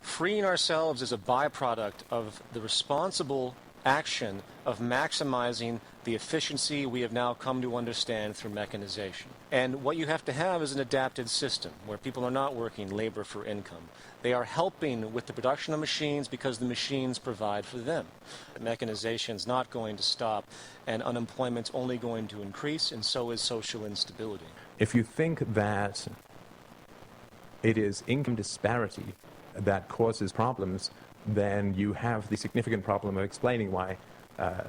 Freeing ourselves is a byproduct of the responsible action of maximizing the efficiency we have now come to understand through mechanization. And what you have to have is an adapted system where people are not working labor for income. They are helping with the production of machines because the machines provide for them. Mechanization is not going to stop, and unemployment's only going to increase, and so is social instability. If you think that it is income disparity that causes problems, then you have the significant problem of explaining why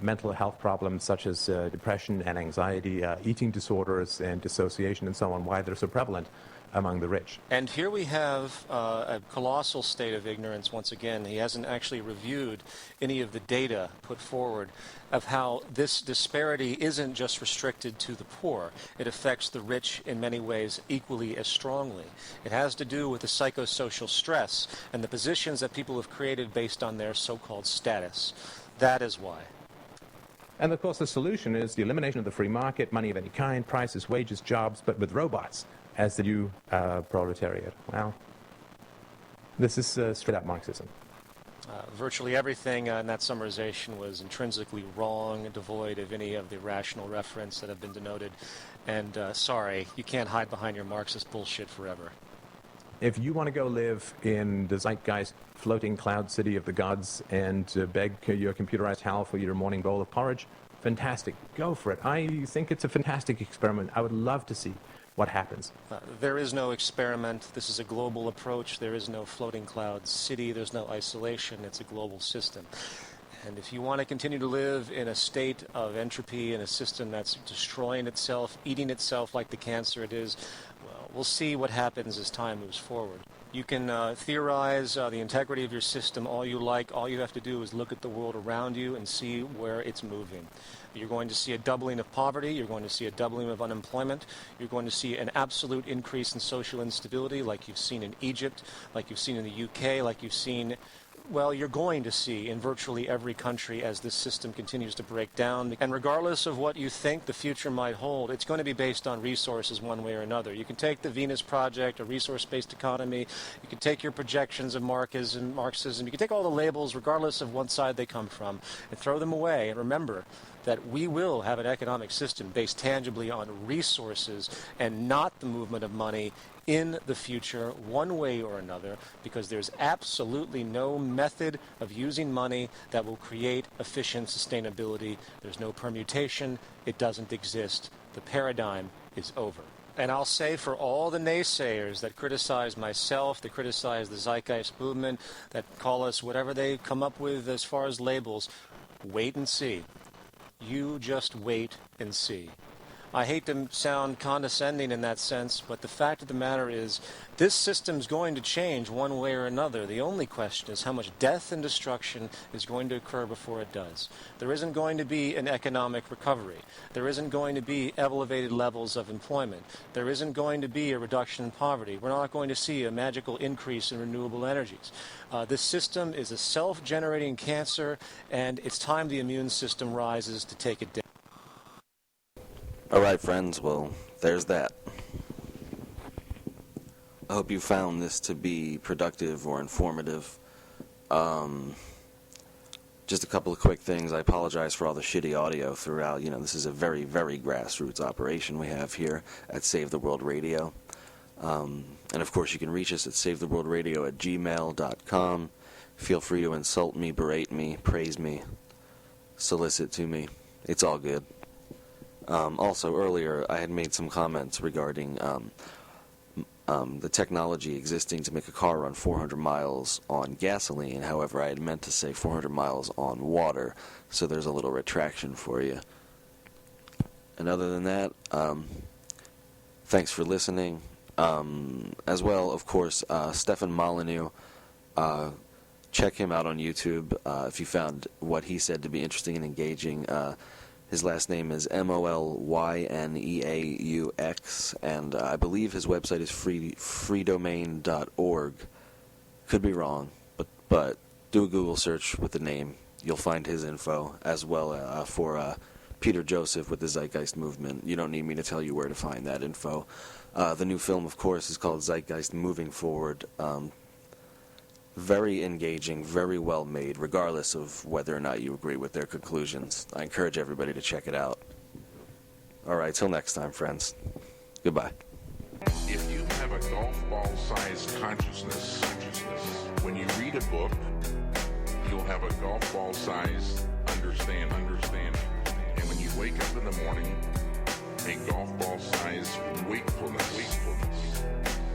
mental health problems such as depression and anxiety, eating disorders and dissociation and so on, why they're so prevalent among the rich. And here we have a colossal state of ignorance once again. He hasn't actually reviewed any of the data put forward of how this disparity isn't just restricted to the poor. It affects the rich in many ways equally as strongly. It has to do with the psychosocial stress and the positions that people have created based on their so-called status. That is why. And of course the solution is the elimination of the free market, money of any kind, prices, wages, jobs, but with robots as the new proletariat. Well, this is straight-up Marxism. Virtually everything in that summarization was intrinsically wrong, devoid of any of the rational reference that have been denoted. And sorry, you can't hide behind your Marxist bullshit forever. If you want to go live in the zeitgeist floating cloud city of the gods and beg your computerized HAL for your morning bowl of porridge, fantastic. Go for it. I think it's a fantastic experiment. I would love to see what happens. There is no experiment. This is a global approach. There is no floating cloud city. There's no isolation. It's a global system. And if you want to continue to live in a state of entropy, in a system that's destroying itself, eating itself like the cancer it is, well, we'll see what happens as time moves forward. You can theorize the integrity of your system all you like. All you have to do is look at the world around you and see where it's moving. You're going to see a doubling of poverty. You're going to see a doubling of unemployment. You're going to see an absolute increase in social instability like you've seen in Egypt, like you've seen in the UK, like you've seen, well, you're going to see in virtually every country as this system continues to break down. And regardless of what you think the future might hold, it's going to be based on resources one way or another. You can take the Venus Project, a resource-based economy. You can take your projections of Marxism. You can take all the labels, regardless of what side they come from, and throw them away. And remember that we will have an economic system based tangibly on resources and not the movement of money in the future, one way or another, because there's absolutely no method of using money that will create efficient sustainability. There's no permutation. It doesn't exist. The paradigm is over. And I'll say for all the naysayers that criticize myself, that criticize the Zeitgeist movement, that call us whatever they come up with as far as labels, wait and see. You just wait and see. I hate to sound condescending in that sense, but the fact of the matter is this system's going to change one way or another. The only question is how much death and destruction is going to occur before it does. There isn't going to be an economic recovery. There isn't going to be elevated levels of employment. There isn't going to be a reduction in poverty. We're not going to see a magical increase in renewable energies. This system is a self-generating cancer, and it's time the immune system rises to take it down. All right, friends, well, there's that. I hope you found this to be productive or informative. Just a couple of quick things. I apologize for all the shitty audio throughout. You know, this is a very, very grassroots operation we have here at Save the World Radio. And, of course, you can reach us at savetheworldradio@gmail.com. Feel free to insult me, berate me, praise me, solicit to me. It's all good. Also, earlier, I had made some comments regarding the technology existing to make a car run 400 miles on gasoline. However, I had meant to say 400 miles on water, so there's a little retraction for you. And other than that, thanks for listening. As well, of course, Stefan Molyneux, check him out on YouTube if you found what he said to be interesting and engaging. His last name is Molyneux, and I believe his website is freedomain.org. Could be wrong, but do a Google search with the name. You'll find his info, as well for Peter Joseph with the Zeitgeist Movement. You don't need me to tell you where to find that info. The new film, of course, is called Zeitgeist Moving Forward. Very engaging, very well made, regardless of whether or not you agree with their conclusions. I encourage everybody to check it out. All right, till next time, friends. Goodbye. If you have a golf ball-sized consciousness, when you read a book, you'll have a golf ball-sized understanding. And when you wake up in the morning, a golf ball-sized wakefulness.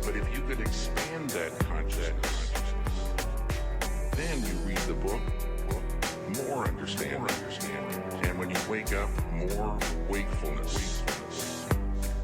But if you could expand that consciousness, then you read the book, more understanding. And when you wake up, more wakefulness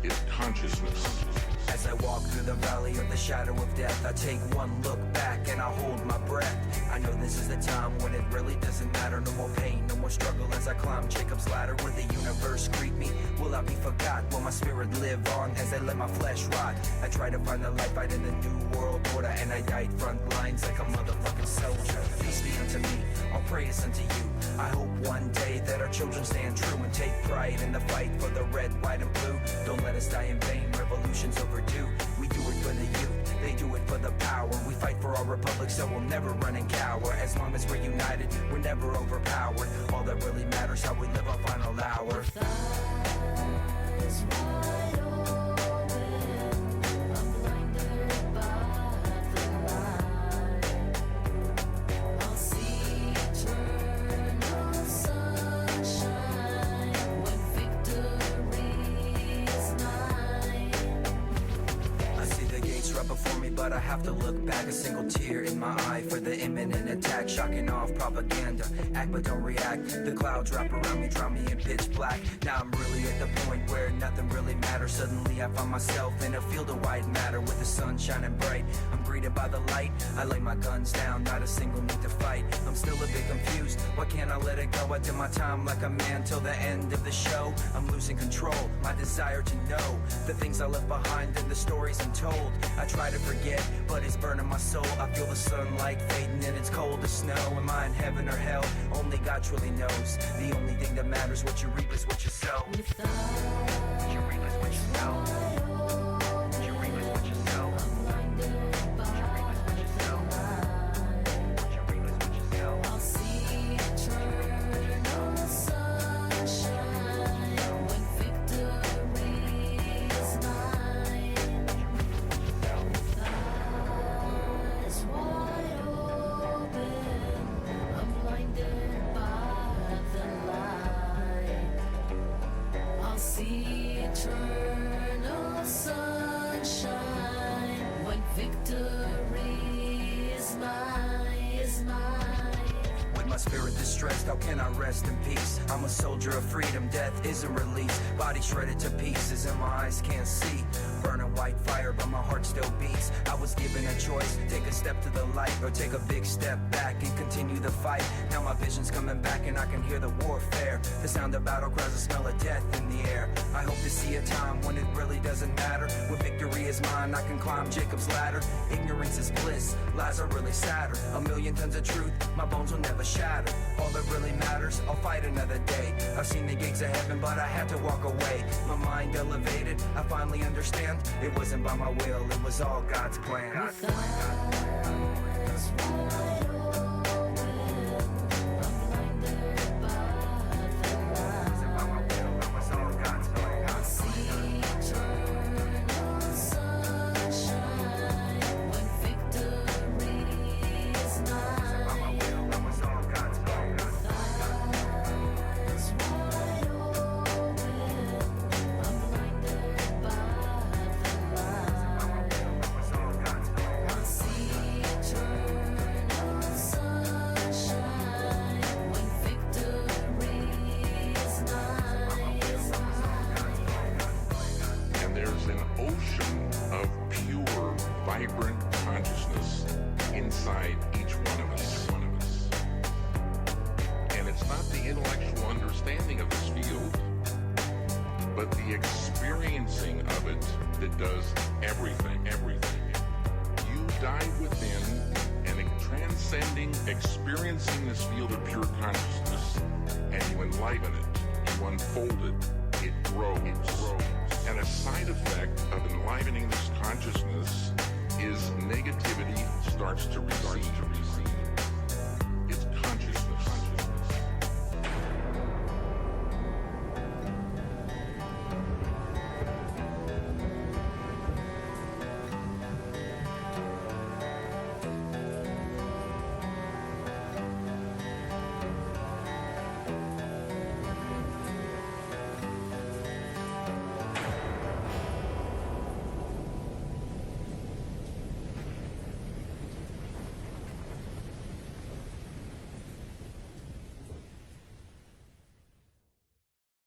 is consciousness. As I walk through the valley of the shadow of death, I take one look back and I hold my breath. I know this is the time when it really doesn't matter. No more pain, no more struggle as I climb Jacob's ladder. Will the universe greet me? Will I be forgot? Will my spirit live on as I let my flesh rot? I try to find the light fight in the new world order, and I died front lines like a motherfucking soldier. Peace be unto me, all praise unto you. I hope one day that our children stand true and take pride in the fight for the red, white, and blue. Don't let us die in vain, revolution's overdue. We do it for the youth, they do it for the power. We fight for our republic, so we'll never run and cower. As long as we're united, we're never overpowered. All that really matters, how we live our final hour. But I have to look back, a single tear in my eye for the imminent attack. Shocking off propaganda, act but don't react. The clouds wrap around me, drown me in pitch black. Now I'm really at the point where nothing really matters. Suddenly I find myself in a field of white matter with the sun shining bright. I'm greeted by the light, I lay my guns down, not a single need to fight. I'm still a bit confused, why can't I let it go? I did my time like a man till the end of the show. I'm losing control, my desire to know the things I left behind and the stories untold. I try to forget, but it's burning my soul. I feel the sunlight fading and it's cold as snow. Am I in heaven or hell? Only God truly knows. The only thing that matters, what you reap is what you sow. What you reap is what you sow. What you reap is what you sow. What you reap is what you sow. What you reap is what you sow. I'll see eternal sunshine when victory is mine. Eyes wide open, I'm blinded by the light. I'll see eternal sunshine when victory is mine. With my spirit distressed, how can I rest in peace? I'm a soldier of freedom, death isn't release. Body shredded to pieces and my eyes can't see. Burning white fire, but my heart still beats. I was given a choice, take a step to the light or take a big step back and continue the fight. Now my vision's coming back and I can hear the warfare. The sound of battle cries, the smell of death in the air. I hope to see a time when it really doesn't matter. When victory is mine, I can climb Jacob's ladder. Ignorance is bliss, lies are really sadder. A million tons of truth, my bones will never shatter. All that really matters, I'll fight another day. I've seen the gates of heaven, but I had to walk away. My mind elevated, I finally understand. It wasn't by my will, it was all God's plan. With eyes wide open, I'm blinded by the light. It was all God's plan. I'll see eternal sunshine when victory is mine. It was all God's plan. Eyes wide open, I'm blinded by the light. It was all God's plan. I'll see eternal sunshine when victory is mine. And there's an ocean of pure, vibrant consciousness inside each one of us. And it's not the intellectual understanding of this field, but the experiencing of it that does everything. You dive within and transcending, experiencing this field of pure consciousness, and you enliven it, you unfold it, it grows. And a side effect of enlivening this consciousness is negativity starts to recede.